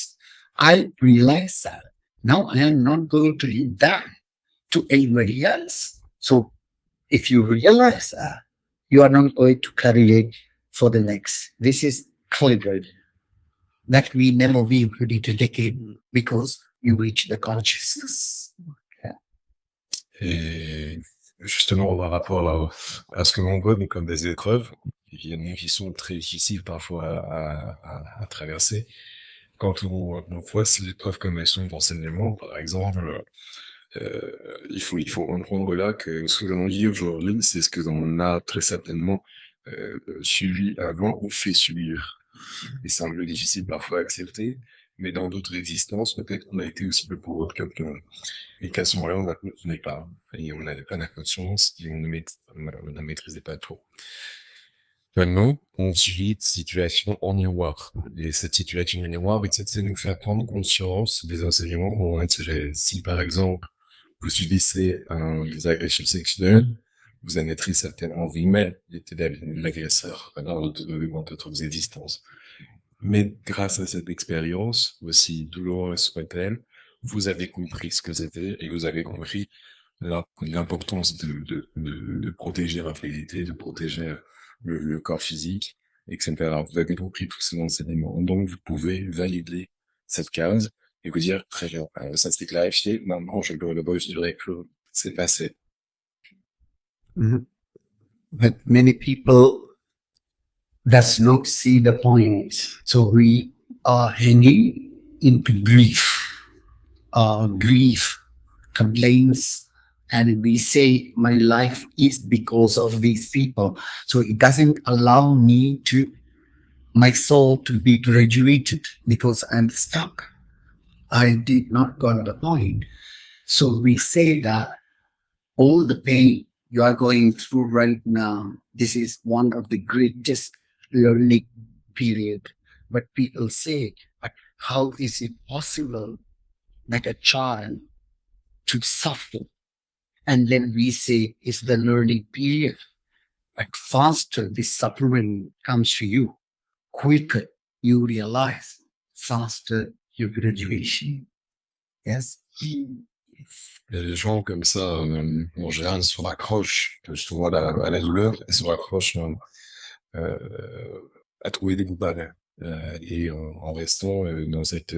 S6: I realize that. Now I am not going to do that to anybody else. So if you realize that, you are not going to carry it for the next. This is clear that we never be ready to take it because you reach the consciousness.
S4: Et justement, par rapport à ce que l'on voit comme des épreuves, qui sont très difficiles parfois à traverser, quand on voit ces épreuves comme elles sont d'enseignement, par exemple, il faut comprendre là que ce que l'on dit aujourd'hui, c'est ce que l'on a très certainement suivi avant ou fait subir. Et c'est un peu difficile parfois à accepter, mais dans d'autres existences, peut-être qu'on a été aussi peu pour quelqu'un. Et qu'à ce moment-là, on n'est pas, et on n'avait pas la conscience, et on ne maîtrisait pas trop. Maintenant, on subit une situation en miroir. Et cette situation en miroir, c'est de nous faire prendre conscience des enseignements qu'on va retirer. Si, par exemple, vous subissez des agressions sexuelles, vous en êtes certainement vous-même était l'agresseur dans d'autres existences. Mais grâce à cette expérience, aussi douloureuse soit-elle, vous avez compris ce que c'était et vous avez compris l'importance de protéger la fluidité, de protéger le corps physique, etc. Vous avez compris tous ces enseignements. Donc, vous pouvez valider cette case et vous dire, très bien, ça s'est clarifié, maintenant je dois le mesurer que c'est passé.
S6: But many people does not see the point. So we are hanging into grief, complaints, and we say my life is because of these people. So it doesn't allow my soul to be graduated because I'm stuck. I did not got the point. So we say that all the pain you are going through right now, this is one of the greatest learning period. But people say, but how is it possible that a child to suffer? And then we say it's the learning period. Like faster this suffering comes to you, quicker you realize, faster your graduation. Yes.
S4: Il y a des gens comme ça, en général, ils se raccrochent souvent à la douleur, ils se raccrochent à trouver des coupables. Et en restant dans cette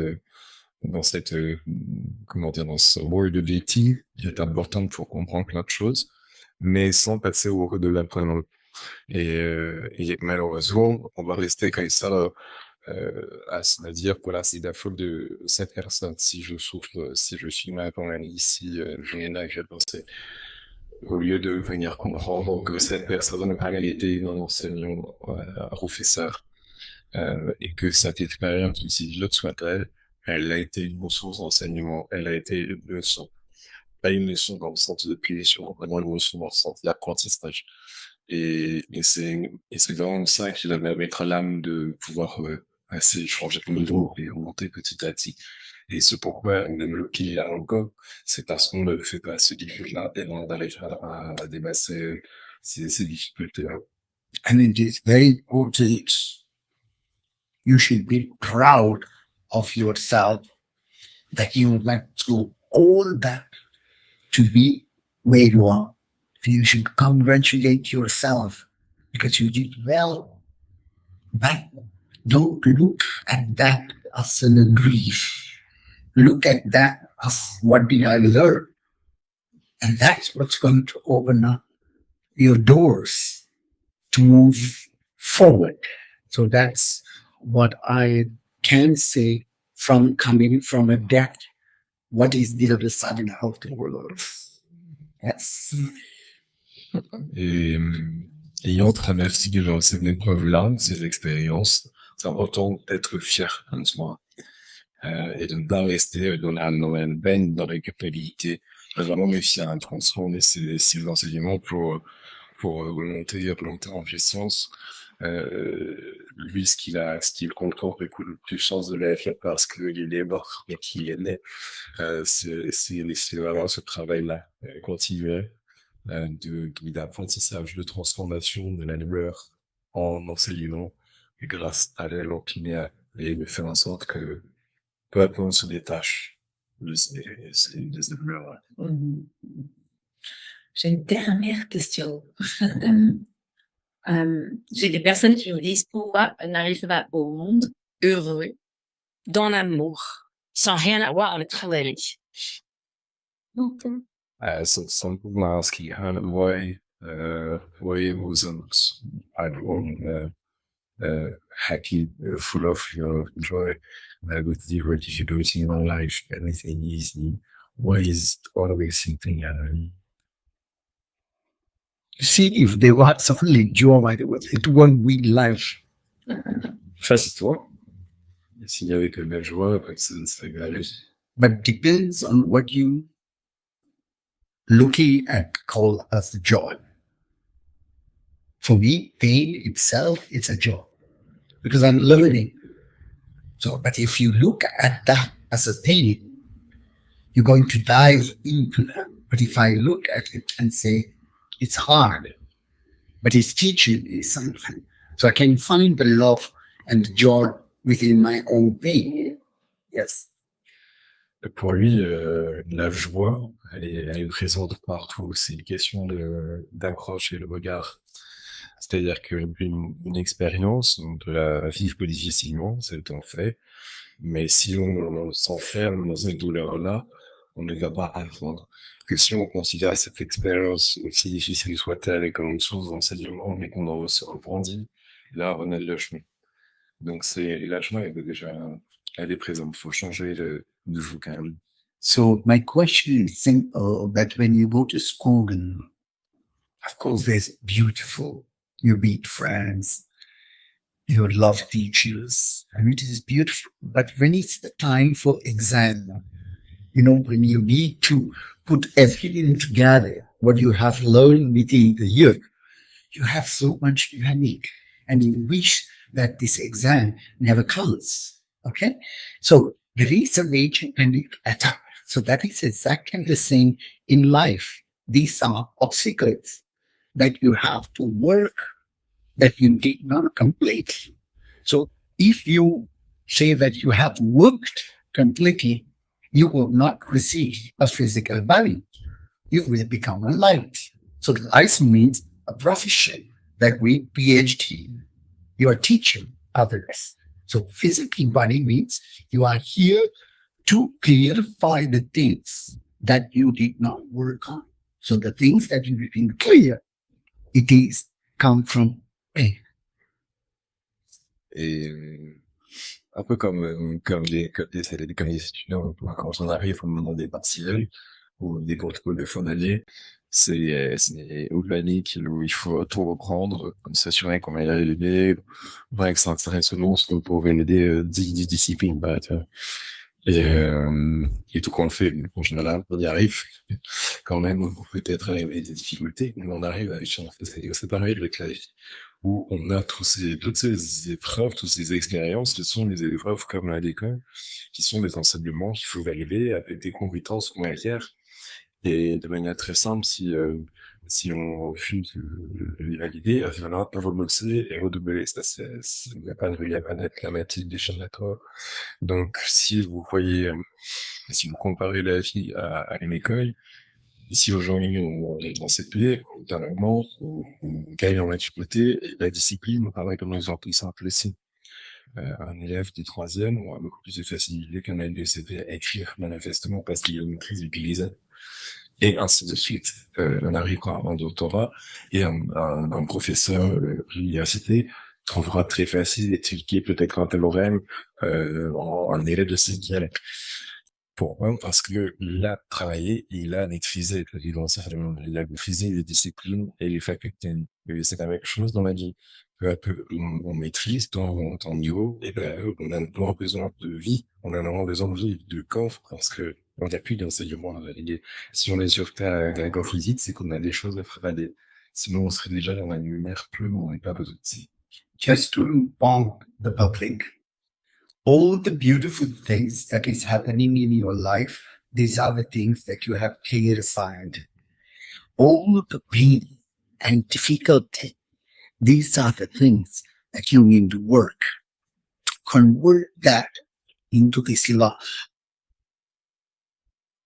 S4: comment dire, dans ce rôle de victime, il est important pour comprendre plein de choses, mais sans passer au rôle de l'apprenant. Et malheureusement, on va rester comme ça, à se dire, voilà, c'est la faute de cette personne. Si je souffre, si je suis mal accompagné, si je n'ai pas que penser. Au lieu de venir comprendre que cette personne a été un enseignant, un professeur, et que cette expérience, si je le souhaiterais, elle a été une ressource d'enseignement, elle a été une leçon. Pas une leçon dans le sens de punition, vraiment une leçon dans le sens d'apprentissage. Et c'est vraiment ça qui doit mettre l'âme de pouvoir assez changer de niveau et remonter petit à petit. Et ce pourquoi même le qu'il y a encore, c'est parce qu'on ne fait pas ce difficile-là et on arrive à dépasser ces difficultés-là.
S6: And it is very important. You should be proud of yourself that you went through all that to be where you are. You should congratulate yourself because you did well. But don't look at that as a grief. Look at that as what did I learn? And that's what's going to open up your doors to move forward. So that's what I can say from coming from a death. What is the other side of the world? Yes.
S4: Et ayant traversé ces épreuves-là, ces expériences, c'est important d'être fier de soi. Et de ne pas rester dans la veine, dans la culpabilité, mais vraiment réussir à transformer ces enseignements pour monter en puissance. Lui, ce qu'il contemple avec le plus chance de l'être parce qu'il est mort et qu'il est né, c'est vraiment ce travail-là, continuer, d'apprentissage, de transformation de la douleur en enseignement, et grâce à l'élan qu'il y a, et de faire en sorte que peu à peu on se détache de ces douleurs.
S2: J'ai une dernière question. J'ai des personnes qui me disent pourquoi on arrive pas au monde heureux, dans l'amour, sans rien avoir avec la religion.
S4: Some people are asking why wasn't everyone happy, full of joy, with zero difficulty in life, anything easy? Why is always something
S6: See, if there was only joy, it won't be life.
S4: First of all, s'il y avait que de la joie, ça serait grave.
S6: But depends on what you looking at call as joy. For me, pain itself is a joy because I'm learning. So, but if you look at that as a pain, you're going to dive into that. But if I look at it and say, it's hard, but it's teaching me something. So I can find the love and the joy within my own pain. Yes.
S4: Pour lui, la joie, elle est présente partout. C'est une question d'accroche et le regard. C'est-à-dire qu'une expérience, on peut la vivre que difficilement, c'est un fait, mais si on s'enferme dans cette douleur-là, on ne va pas apprendre. Que si on considère cette expérience, aussi difficile soit-elle, comme une source d'enseignement, mais qu'on en se reprendit, là, on a le chemin. Donc la chemin est déjà, elle est présente. Faut changer de vocable.
S6: So my question is that when you go to school, and of course there's beautiful, you meet friends, you love teachers, and it is beautiful. But when it's the time for exam, when you need to put everything together, what you have learned within the year, you have so much panic, and you wish that this exam never comes. Okay? So there is a raging panic attack. So that is exactly the same in life. These are obstacles that you have to work that you did not complete. So if you say that you have worked completely, you will not receive a physical value. You will become a light. So the light means a profession that we PhD. You are teaching others. So physical body means you are here to clarify the things that you did not work on. So the things that you didn't clear, it is come from pain.
S4: Et un peu comme les étudiants, quand on arrive au moment des partiels ou des contrôles de fin d'année, c'est au panique où il faut tout reprendre, s'assurer qu'on va y arriver, que ça intéresse non, pour valider 10 disciplines, et tout qu'on le fait, en général, on y arrive, quand même, on peut peut-être arriver des difficultés, mais on arrive à échanger. C'est pareil avec la vie, où on a toutes ces épreuves, toutes ces expériences, ce sont des épreuves comme à l'école, qui sont des enseignements qu'il faut valider avec des compétences qu'on acquiert. Et de manière très simple, si on refuse de les valider, il va falloir rembourser et redoubler. Il n'y a pas d'être la moitié des chaînes d'accord. Donc, si vous comparez la vie à une école, ici aujourd'hui, on est dans cette pays, dernièrement, on gagne en maturité, et la discipline, pareil comme l'exemple plus simple ici. Un élève du 3e aura beaucoup plus de facilité qu'un élève de CP à écrire manifestement parce qu'il a une maîtrise utilisée. Et ainsi de suite. On arrive à un doctorat et un professeur de l'université trouvera très facile d'étudier peut-être un théorème un élève de 5e. Pourquoi? Parce que il a travaillé, il a maîtrisé, il a maîtrisé les disciplines et les facultés. Et c'est la même chose dans la vie. Peu à peu, on maîtrise ton niveau, et on a vraiment besoin de vie, on a vraiment besoin de coffre, parce que on n'a plus d'enseignement à valider. Si on est sur Terre avec un physique, c'est qu'on a des choses à valider. Sinon, on serait déjà dans la lumière plus, on n'est pas besoin de ça.
S6: Just to inform the public, all the beautiful things that is happening in your life, these are the things that you have clarified. All the pain and difficulty, these are the things that you need to work to convert that into this love.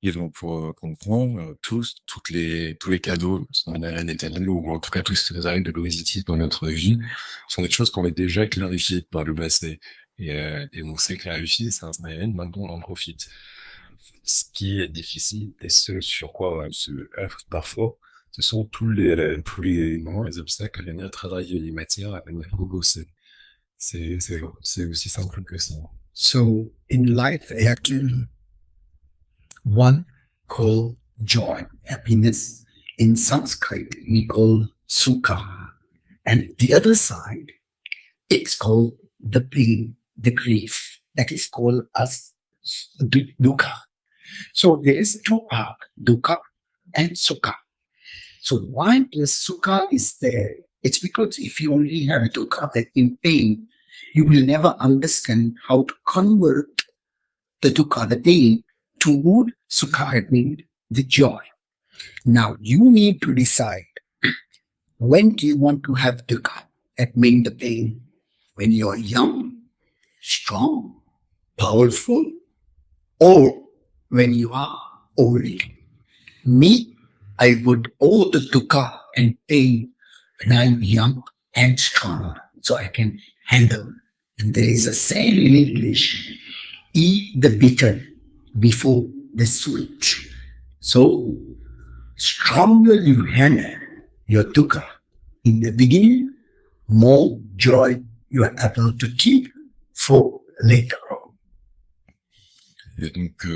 S4: Et donc, pour comprendre, tous les cadeaux, ou en tout cas tous les arrêts de positif dans notre vie, sont des choses qu'on a déjà clarifiées par le passé. Et on sait clarifier, c'est un moyen, maintenant on en profite. Ce qui est difficile, et ce sur quoi on se heurte parfois, ce sont tous les obstacles à venir travailler les matières à venir bosser. C'est aussi simple que ça.
S6: So in life, there are two. One called joy, happiness. In Sanskrit, we call sukha. And the other side, it's called the pain, the grief. That is called as dukkha. So there is two parts, dukkha and sukha. So why the sukha is there? It's because if you only have dukkha, that in pain, you will never understand how to convert the dukkha, the pain, to sukha, means the joy. Now you need to decide, when do you want to have dukkha, that means the pain? When you're young, strong, powerful, or when you are old? Me, I would all the dukkha and pain when I'm young, and strong, so I can handle. And there is a saying in English, eat the bitter before the sweet. So, stronger you handle your dukkha in the beginning, more joy you are able to keep for later on.
S4: Et donc,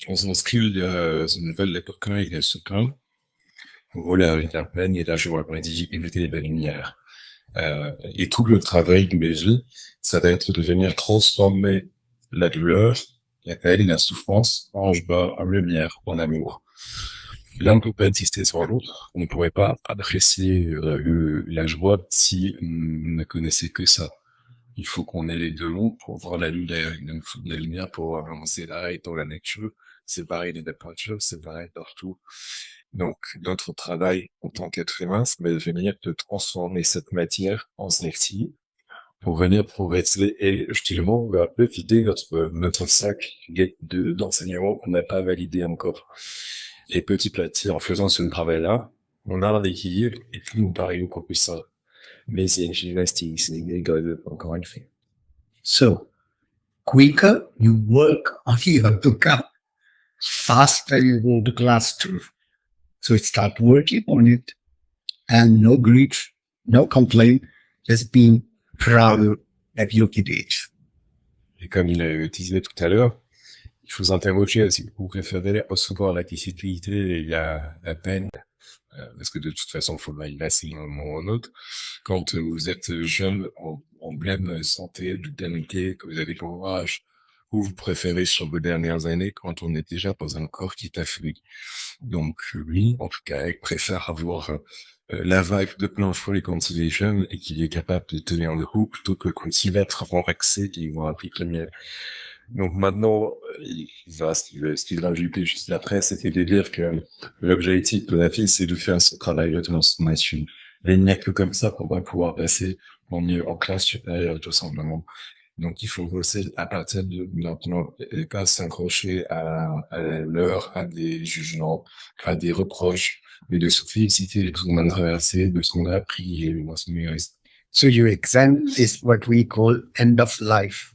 S4: on s'inscrit il y a une nouvelle époque, il y a ce temps, où la peine et la joie, on dit, éviter la lumière. Et tout le travail de mes vies, ça va être de venir transformer la douleur, la peine et la souffrance en joie, en lumière, en amour. L'un ne peut pas insister sur l'autre. On ne pourrait pas apprécier la joie si on ne connaissait que ça. Il faut qu'on ait les deux mondes pour voir la lumière. Il faut de la lumière pour avancer là et dans la nature. C'est pareil des peintures, c'est pareil partout. Donc, notre travail en tant qu'être humain, c'est de venir de transformer cette matière en celle-ci pour venir progresser et justement, on va un peu vider notre sac d'enseignement qu'on n'a pas validé encore. Et petit à petit, en faisant ce travail-là, on a l'équilibre et puis nous paraît beaucoup plus ça. Mais c'est une gymnastique, c'est encore une fois.
S6: So, quicker you work on your dukkha, faster you go to class 2. So start working on it, and no grief, no complaint, just being proud that you did it.
S4: Et comme il a utilisé tout à l'heure, il faut s'interroger si vous préférez recevoir la difficulté et la peine, parce que de toute façon, il faut la laisser un moment ou un autre. Quand vous êtes jeune, en pleine santé, vitalité, que vous avez le courage, ou vous préférez sur vos dernières années quand on est déjà dans un corps qui t'affuit. Donc, lui, en tout cas, il préfère avoir la vibe de plein fouet quand il est jeune et qu'il est capable de tenir le coup plutôt que quand il va être renvaxé qu'il va appliquer le miel. Donc maintenant, ce qu'il va ajouter juste après, c'était de dire que l'objectif de la vie, c'est de faire ce travail de transformation. Et il n'y a que comme ça qu'on va pouvoir passer en classe supérieure, tout simplement. Donc il faut bosser à partir de maintenant et pas s'accrocher à l'heure, à des jugements, à des reproches, mais de se féliciter de ce qu'on a traversé, de ce qu'on a appris et de ce qu'on reste.
S6: So your exam is what we call end of life.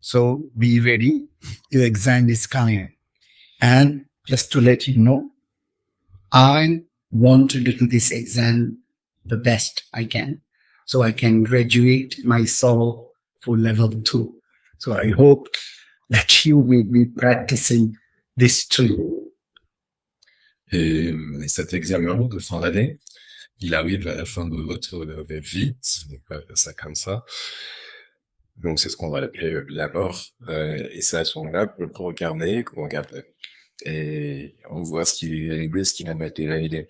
S6: So be ready, your exam is coming. And just to let you know, I want to do this exam the best I can, so I can graduate my soul for level 2. So I hope that you will be practicing this too.
S4: Et cet examen de fin d'année, il arrive à la fin de votre vie, si on peut faire ça comme ça. Donc c'est ce qu'on va l'appeler la mort. Et c'est à ce moment-là qu'on regarde, et on voit ce qui est arrivé, ce qui n'a pas été réalisé.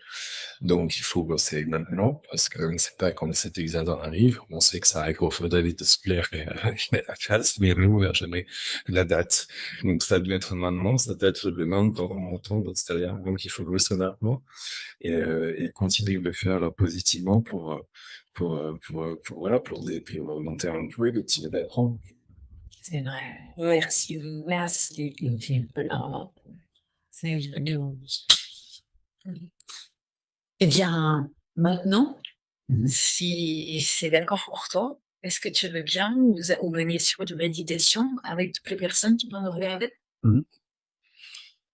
S4: Donc il faut bosser maintenant, parce que on ne sait pas quand cet examen arrive, on sait que ça arrive au feu d'avis de se plaire la classe, mais nous, on n'a jamais la date. Donc ça doit être maintenant, ça doit être demain, dans longtemps, c'est-à-dire, donc il faut bosser maintenant, et continuer de le faire là, positivement pour augmenter un peu le tir d'apprendre.
S2: C'est vrai. Merci. Merci. C'est génial. Eh bien, maintenant, si c'est d'accord pour toi, est-ce que tu veux bien nous accompagner sur une méditation avec toutes les personnes qui vont nous regarder?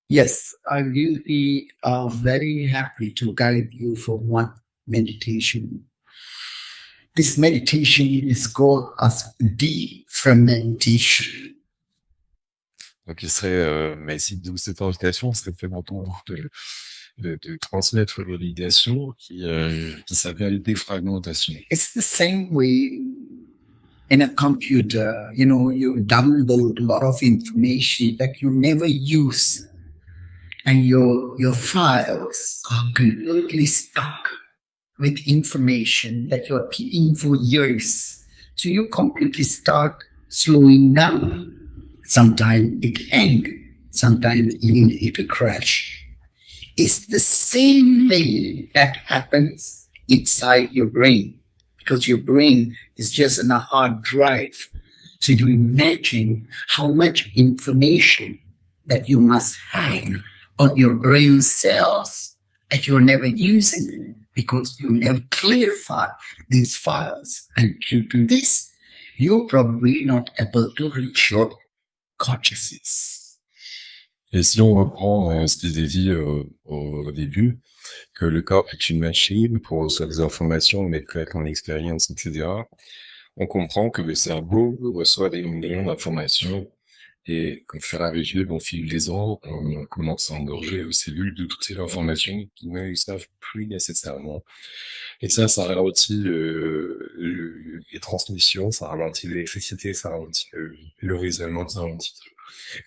S6: Yes, I will be very happy to guide you for one meditation. This meditation is called as deep fermentation.
S4: Donc il serait, mais si d'où cette invitation serait fait m'entendre de transmettre l'obligation qui s'appelle défragmentation.
S6: It's the same way in a computer, you download a lot of information that you never use, and your files are completely stuck with information that you're keeping for years. So you completely start slowing down. Sometimes it hangs, sometimes even it will crash. It's the same thing that happens inside your brain, because your brain is just in a hard drive. So you imagine how much information that you must have on your brain cells that you're never using. because you have clarified these files. And due to this, you're probably not able to reach your consciousness.
S4: Et si on reprend ce que j'ai dit au début, que le corps est une machine pour recevoir des informations, mais avec en expérience, etc., on comprend que le cerveau reçoit des millions d'informations et qu'au fur et à mesure, au fil des ans, on commence à engorger les cellules de toutes ces informations qui ne le savent plus nécessairement. Et ça ralentit les transmissions, ça ralentit l'électricité, ça ralentit le raisonnement, ça ralentit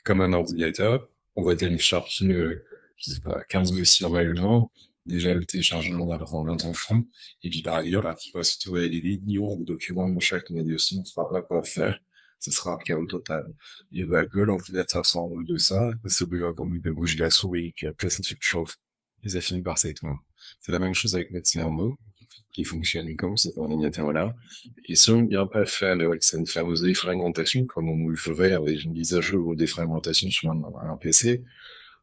S4: comme un ordinateur. On va télécharger, je sais pas, 15 dossiers maintenant. Déjà, le téléchargement va prendre un temps fou. Et puis, par ailleurs, là, il va se trouver des millions de documents dans chaque dossier, on ne saura pas quoi faire. Ce sera un chaos total. Et bah, que l'ordinateur s'enroule de ça, c'est obligé comme il peut bouger la souris, puis après, ça te chauffe. Et ça finit par s'éteindre. C'est la même chose avec notre cerveau, qui fonctionne comme cet ordinateur-là. Et si on ne vient pas faire une fameuse défragmentation, comme on nous le ferait avec une mise à jour ou défragmentation sur un PC,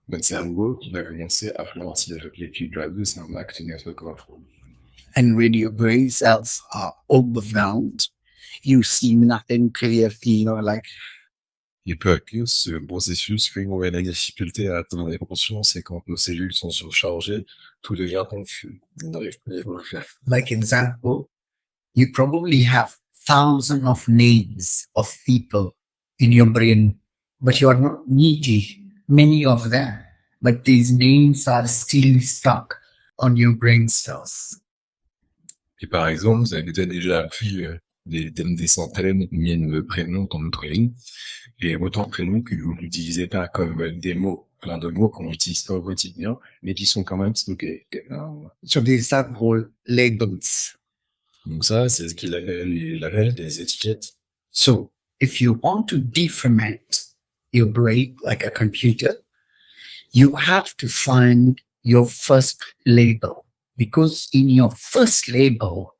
S4: notre cerveau va commencer à ralentir les fils de c'est un acte notre corps.
S6: And when your brain cells are overwhelmed, you see nothing clearly, like.
S4: Et peu à peu, ce processus fait qu'on a la difficulté à atteindre les consciences et quand nos cellules sont surchargées, tout devient confus. On n'arrive plus à le faire.
S6: Like example, you probably have thousands of names of people in your brain, but you are not needy, many of them, but these names are still stuck on your brain cells.
S4: Et par exemple, vous avez peut-être déjà appris des centaines, milliers de prénoms dans notre ligne, et autant de prénoms que vous n'utilisez pas comme des mots, plein de mots qu'on utilise pas au quotidien, mais qui sont quand même stockés.
S6: So these are called labels.
S4: Donc ça, c'est ce qu'il appelle des étiquettes.
S6: So if you want to defragment your brain like a computer, you have to find your first label, because in your first label,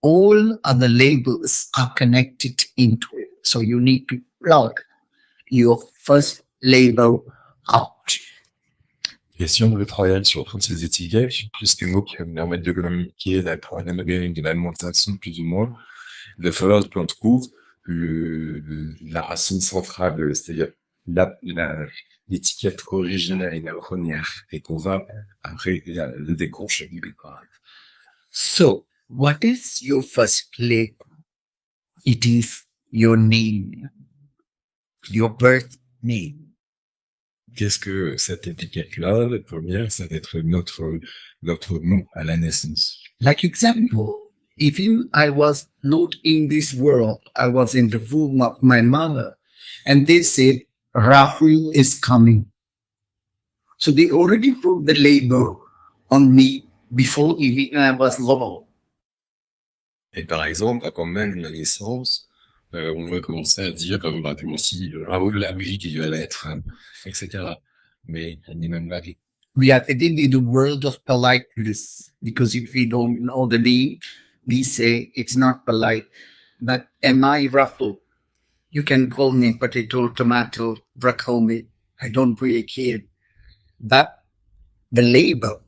S6: all other labels are connected into it. So you need to plug your first label out.
S4: Et si on veut travailler sur toutes ces étiquettes, juste des mots qui vont permettre de communiquer, d'apprendre de l'alimentation plus ou moins, il va falloir qu'on trouve la racine centrale, c'est-à-dire l'étiquette originale et la première, et qu'on va après le décrocher.
S6: So, what is your first label? It is your name, your birth name.
S4: Qu'est-ce que cette étiquette-là? La première, ça va être notre nom à la naissance.
S6: Like example, if I was not in this world, I was in the womb of my mother, and they said, Rahul is coming. So they already put the label on me before even I was born.
S4: Et par exemple, quand même la naissance, on va commencer à dire, bah, aussi, Raoul la vie qui va l'être, etc. Mais elle n'est même pas vie.
S6: We are living in the world of politeness, because if we don't know the name, we say it's not polite. But am I Rahul? You can call me potato, tomato, broccoli. I don't really care. But the label,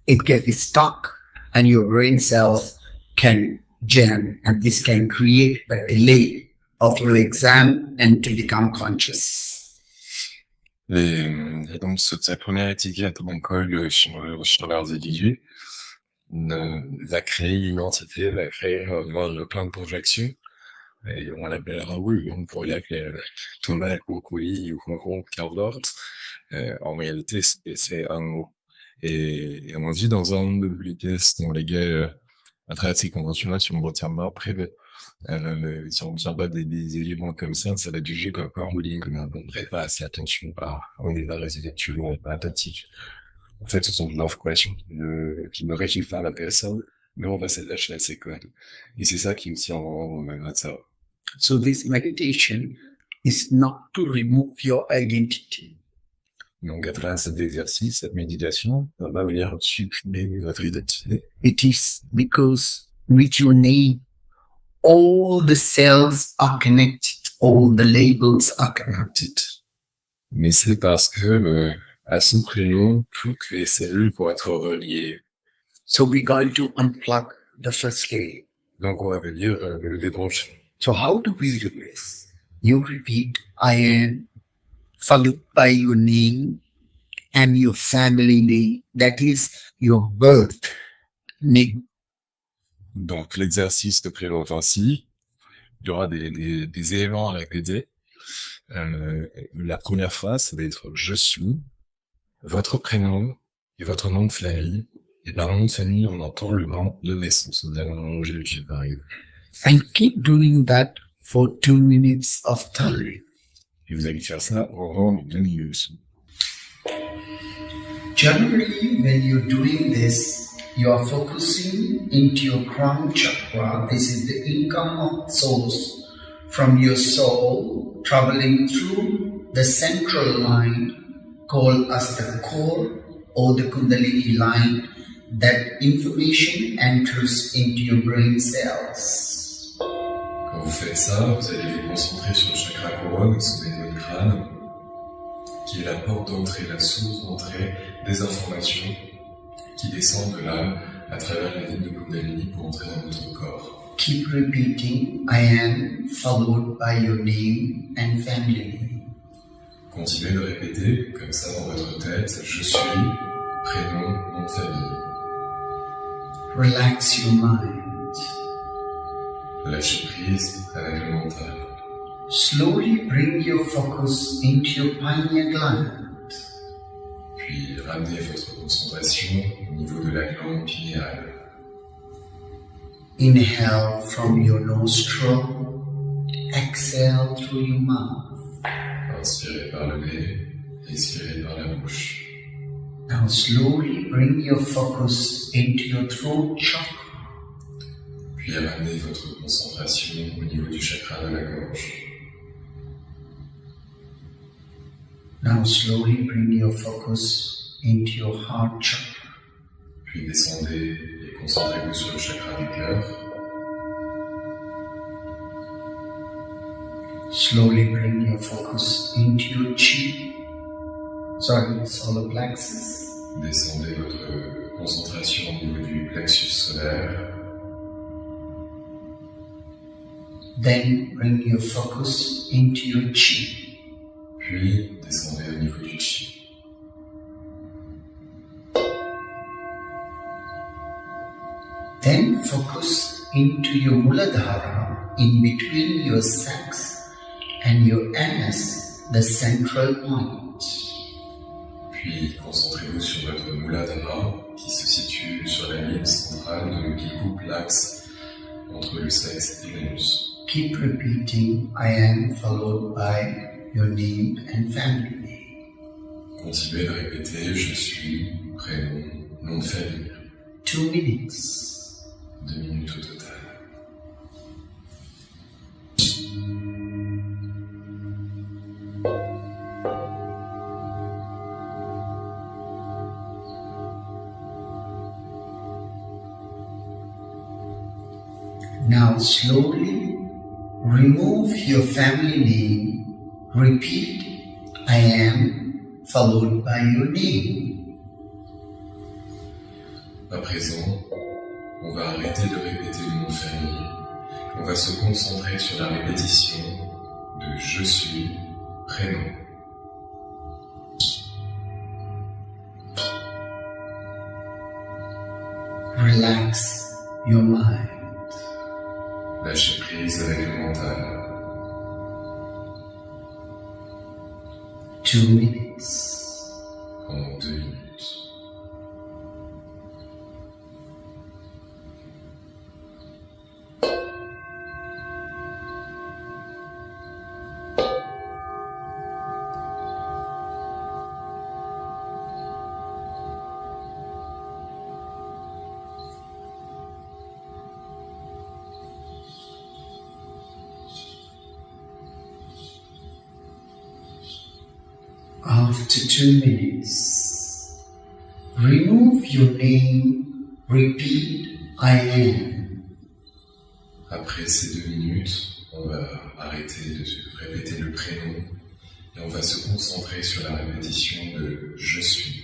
S6: it gets stuck, and your brain cells can jam, and this can create a delay of your exam and to become conscious.
S4: Et donc, cette première étiquette qu'on colle sur leurs individus va créer une identité, va créer plein de projections. Et on l'appelle Raoul, on pourrait l'appeler Thomas, Cocouli ou Concombre, Carlort. En réalité, c'est un mot. Et on vit dans un monde de politesse dans lesquels, à travers ces conventions-là, si on retient pas après, si on retient pas des éléments comme ça va juger comme on dit, on ne prête pas assez attention, on est pas résidentiel, on n'est pas attentif. En fait, ce sont des informations qui ne régissent pas la personne, mais on va s'attacher à ses codes. Et c'est ça qui me tient en ça.
S6: So this meditation is not to remove your identity.
S4: Donc, à travers cet exercice, cette méditation, on va venir supprimer votre identité.
S6: It is because with your name, all the cells are connected, all the labels are connected.
S4: Mais c'est parce que, à son prénom, toutes les cellules vont être reliées.
S6: So we're going to unplug the first layer.
S4: Donc, on va venir le débrancher.
S6: So how do we do this? You repeat, I am, followed by your name and your family name. That is your birth name.
S4: Donc, l'exercice se présente ainsi. Il y aura des éléments à répéter. La première phrase, ça va être « Je suis », votre prénom et votre nom de famille. Et par nom de famille, on entend le nom de naissance. Vous allez allonger le qui arrive.
S6: And keep doing that for 2 minutes of time.
S4: Et vous allez faire ça pendant 2 minutes.
S6: Generally, when you're doing this, you are focusing into your crown chakra. This is the income of source from your soul, traveling through the central line called as the core or the Kundalini line. That information enters into your brain cells.
S4: Quand vous faites ça, vous allez vous concentrer sur le chakra couronne, sous le crâne, qui est la porte d'entrée, la source d'entrée des informations qui descendent de là à travers la ligne de Kundalini pour entrer dans notre corps.
S6: Keep repeating, I am, followed by your name and family name.
S4: Continuez de répéter, comme ça dans votre tête, je suis, prénom, nom de famille.
S6: Relax your mind.
S4: Lâchez prise avec le mental.
S6: Slowly bring your focus into your pineal gland.
S4: Puis ramenez votre concentration au niveau de la glande pinéale.
S6: Inhale from your nostril. Exhale through your mouth.
S4: Inspirez par le nez, expirez par la bouche.
S6: Now slowly bring your focus into your throat chakra.
S4: Puis ramenez votre concentration au niveau du chakra de la gorge.
S6: Now slowly bring your focus into your heart chakra.
S4: Puis descendez et concentrez-vous sur le chakra du cœur.
S6: Slowly bring your focus into your chi. Solar plexus.
S4: Descendez votre concentration au niveau du plexus solaire.
S6: Then bring your focus into your chi.
S4: Puis descendez au niveau du chi.
S6: Then focus into your Muladhara, in between your sex and your anus, the central point.
S4: Puis concentrez-vous sur votre Muladhara qui se situe sur la ligne centrale qui coupe l'axe entre le sexe et l'anus.
S6: Keep repeating, I am, followed by your name and family name.
S4: Continuez de répéter, je suis, prénom, nom de famille.
S6: 2 minutes.
S4: 2 minutes au total.
S6: Now slowly remove your family name. Repeat, I am, followed by your name.
S4: À présent, on va arrêter de répéter le nom de famille. On va se concentrer sur la répétition de je suis, prénom.
S6: Relax your mind.
S4: Lâchez prise avec le mental.
S6: 2 minutes.
S4: Pendant 2 minutes.
S6: After 2 minutes, remove your name, repeat, I am.
S4: Après ces 2 minutes, on va arrêter de répéter le prénom et on va se concentrer sur la répétition de je suis.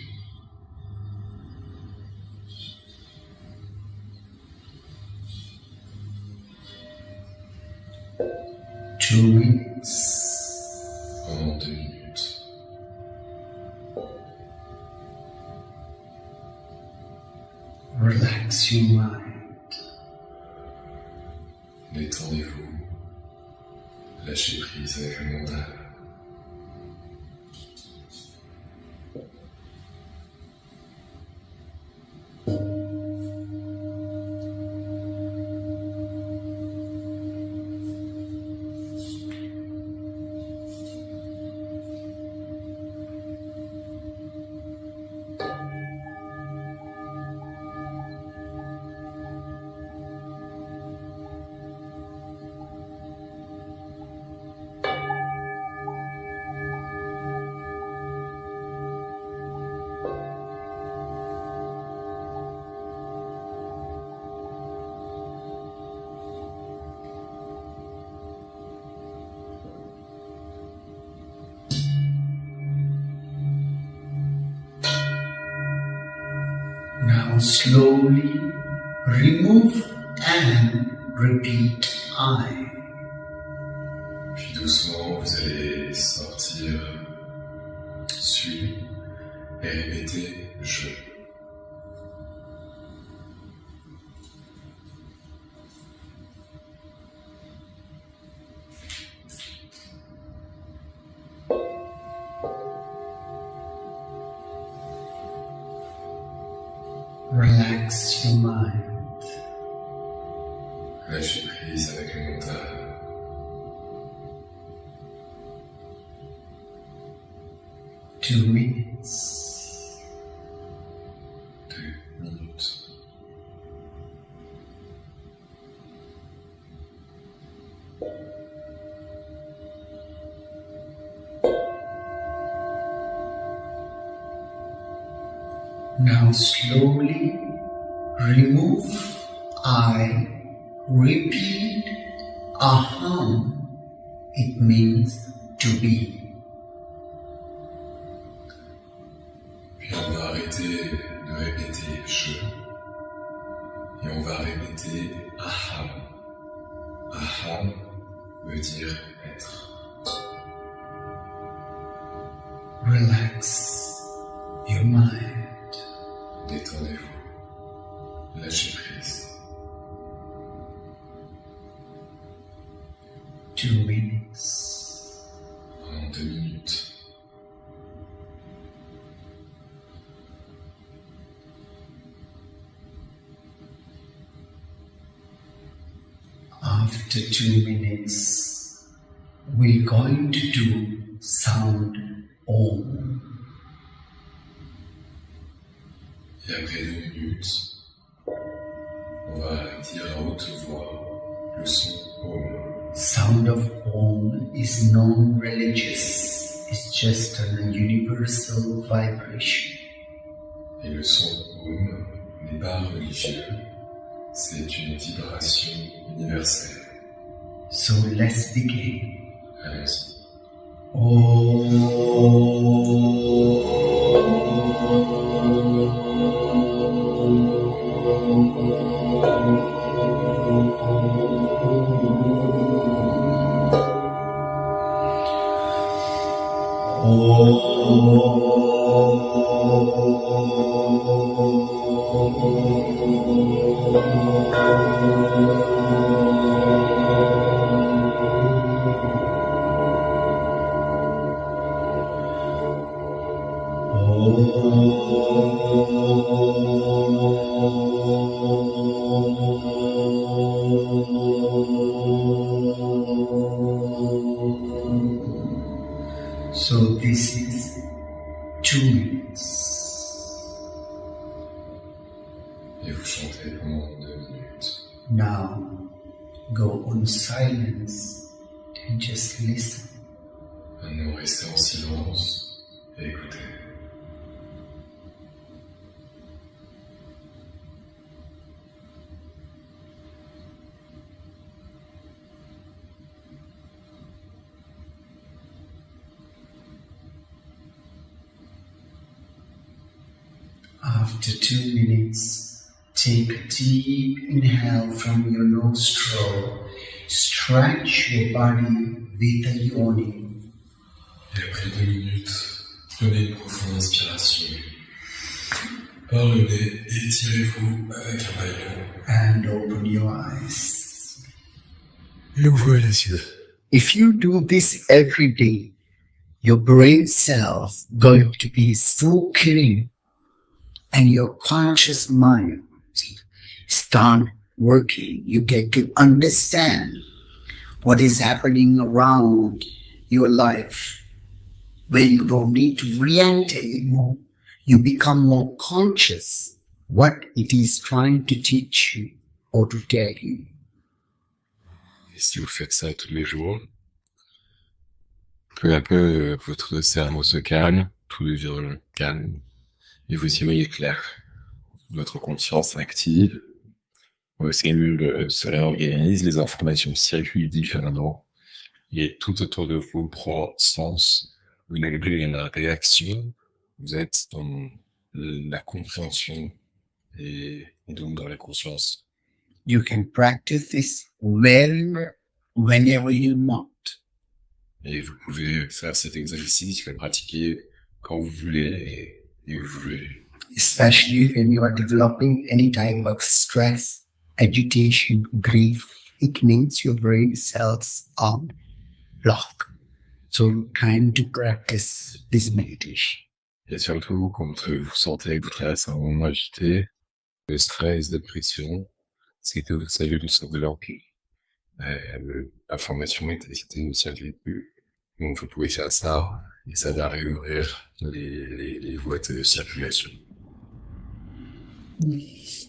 S6: 2 minutes.
S4: Pendant 2 minutes.
S6: Relax your mind.
S4: Détendez-vous. Lâchez prise avec le mental.
S6: Now slowly remove and repeat I.
S4: Puis doucement, vous allez sortir, suis et répéter je.
S6: Relax your mind.
S4: Lâchez prise avec le mental.
S6: Two minutes.
S4: 2 minutes.
S6: Now slowly remove I. Repeat aham. It means to be.
S4: Puis on va arrêter de répéter je. Et on va répéter aham. Aham veut dire être.
S6: Relax your mind.
S4: Détendez-vous. Lâchez prise.
S6: 2 minutes.
S4: Pendant 2 minutes.
S6: After 2 minutes, we're going to do sound Om.
S4: Et après 2 minutes, on va dire à haute voix le son Om.
S6: Sound of Om is non-religious. It's just a universal vibration.
S4: Et le son Om n'est pas religieux, c'est une vibration universelle.
S6: So let's begin.
S4: Allons-y.
S6: So this is 2 minutes.
S4: Et vous chantez pendant 2 minutes.
S6: Now go on silence and just listen.
S4: Maintenant, restez en silence et écoutez.
S6: After 2 minutes, take a deep inhale from your nostril Stretch your body with a yawning
S4: Et après 2 minutes, prenez une profonde inspiration. Par le nez, étirez-vous avec un bâillon.
S6: and open your eyes.
S4: Et ouvrez les yeux.
S6: If you do this every day, your brain cells going to be so clean and your conscious mind start working. You get to understand what is happening around your life. When you don't need to react anymore, you become more conscious what it is trying to teach you or to tell you.
S4: Et si vous faites ça tous les jours, peu à peu, votre cerveau se calme, tout devient calme, et vous y voyez clair. Votre conscience active, vos cellules se réorganisent, les informations circulent différemment, et tout autour de vous prend sens. Vous n'avez plus la réaction, vous êtes dans la compréhension, et donc dans la conscience.
S6: You can practice this whenever you want.
S4: Et vous pouvez faire cet exercice, le pratiquer quand vous voulez et où vous voulez.
S6: Especially when you are developing any type of stress, agitation, grief, it means your brain cells are blocked. So time to practice this meditation.
S4: Et surtout, quand vous sentez que votre stress est un moment agité, le stress, la pression, c'est que vos cellules sont bloquées. L'information est agitée au circuit. Donc vous pouvez faire ça, et ça va réouvrir les voies de circulation.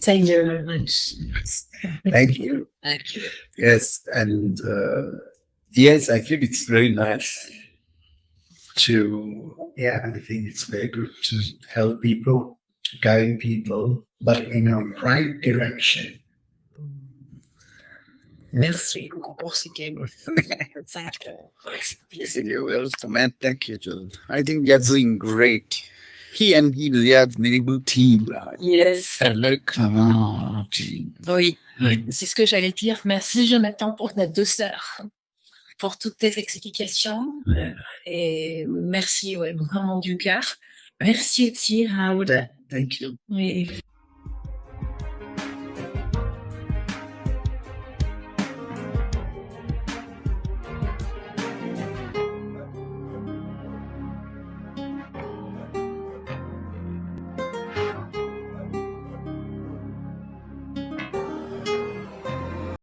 S2: Thank you very much.
S6: Thank you.
S2: Thank you.
S6: Yes, and yes, I think it's very nice I think it's very good to help people, guide people, but in a right direction.
S2: Merci beaucoup pour ce game.
S6: You're welcome, man. Thank you, John. I think you're doing great. They have very good team.
S2: Yes.
S6: Come team.
S2: Oui, c'est ce que j'allais dire. Merci Jonathan pour ta douceur, pour toutes tes explications. Et merci vraiment du cœur. Merci aussi Raoul.
S6: Thank you.
S2: Oui.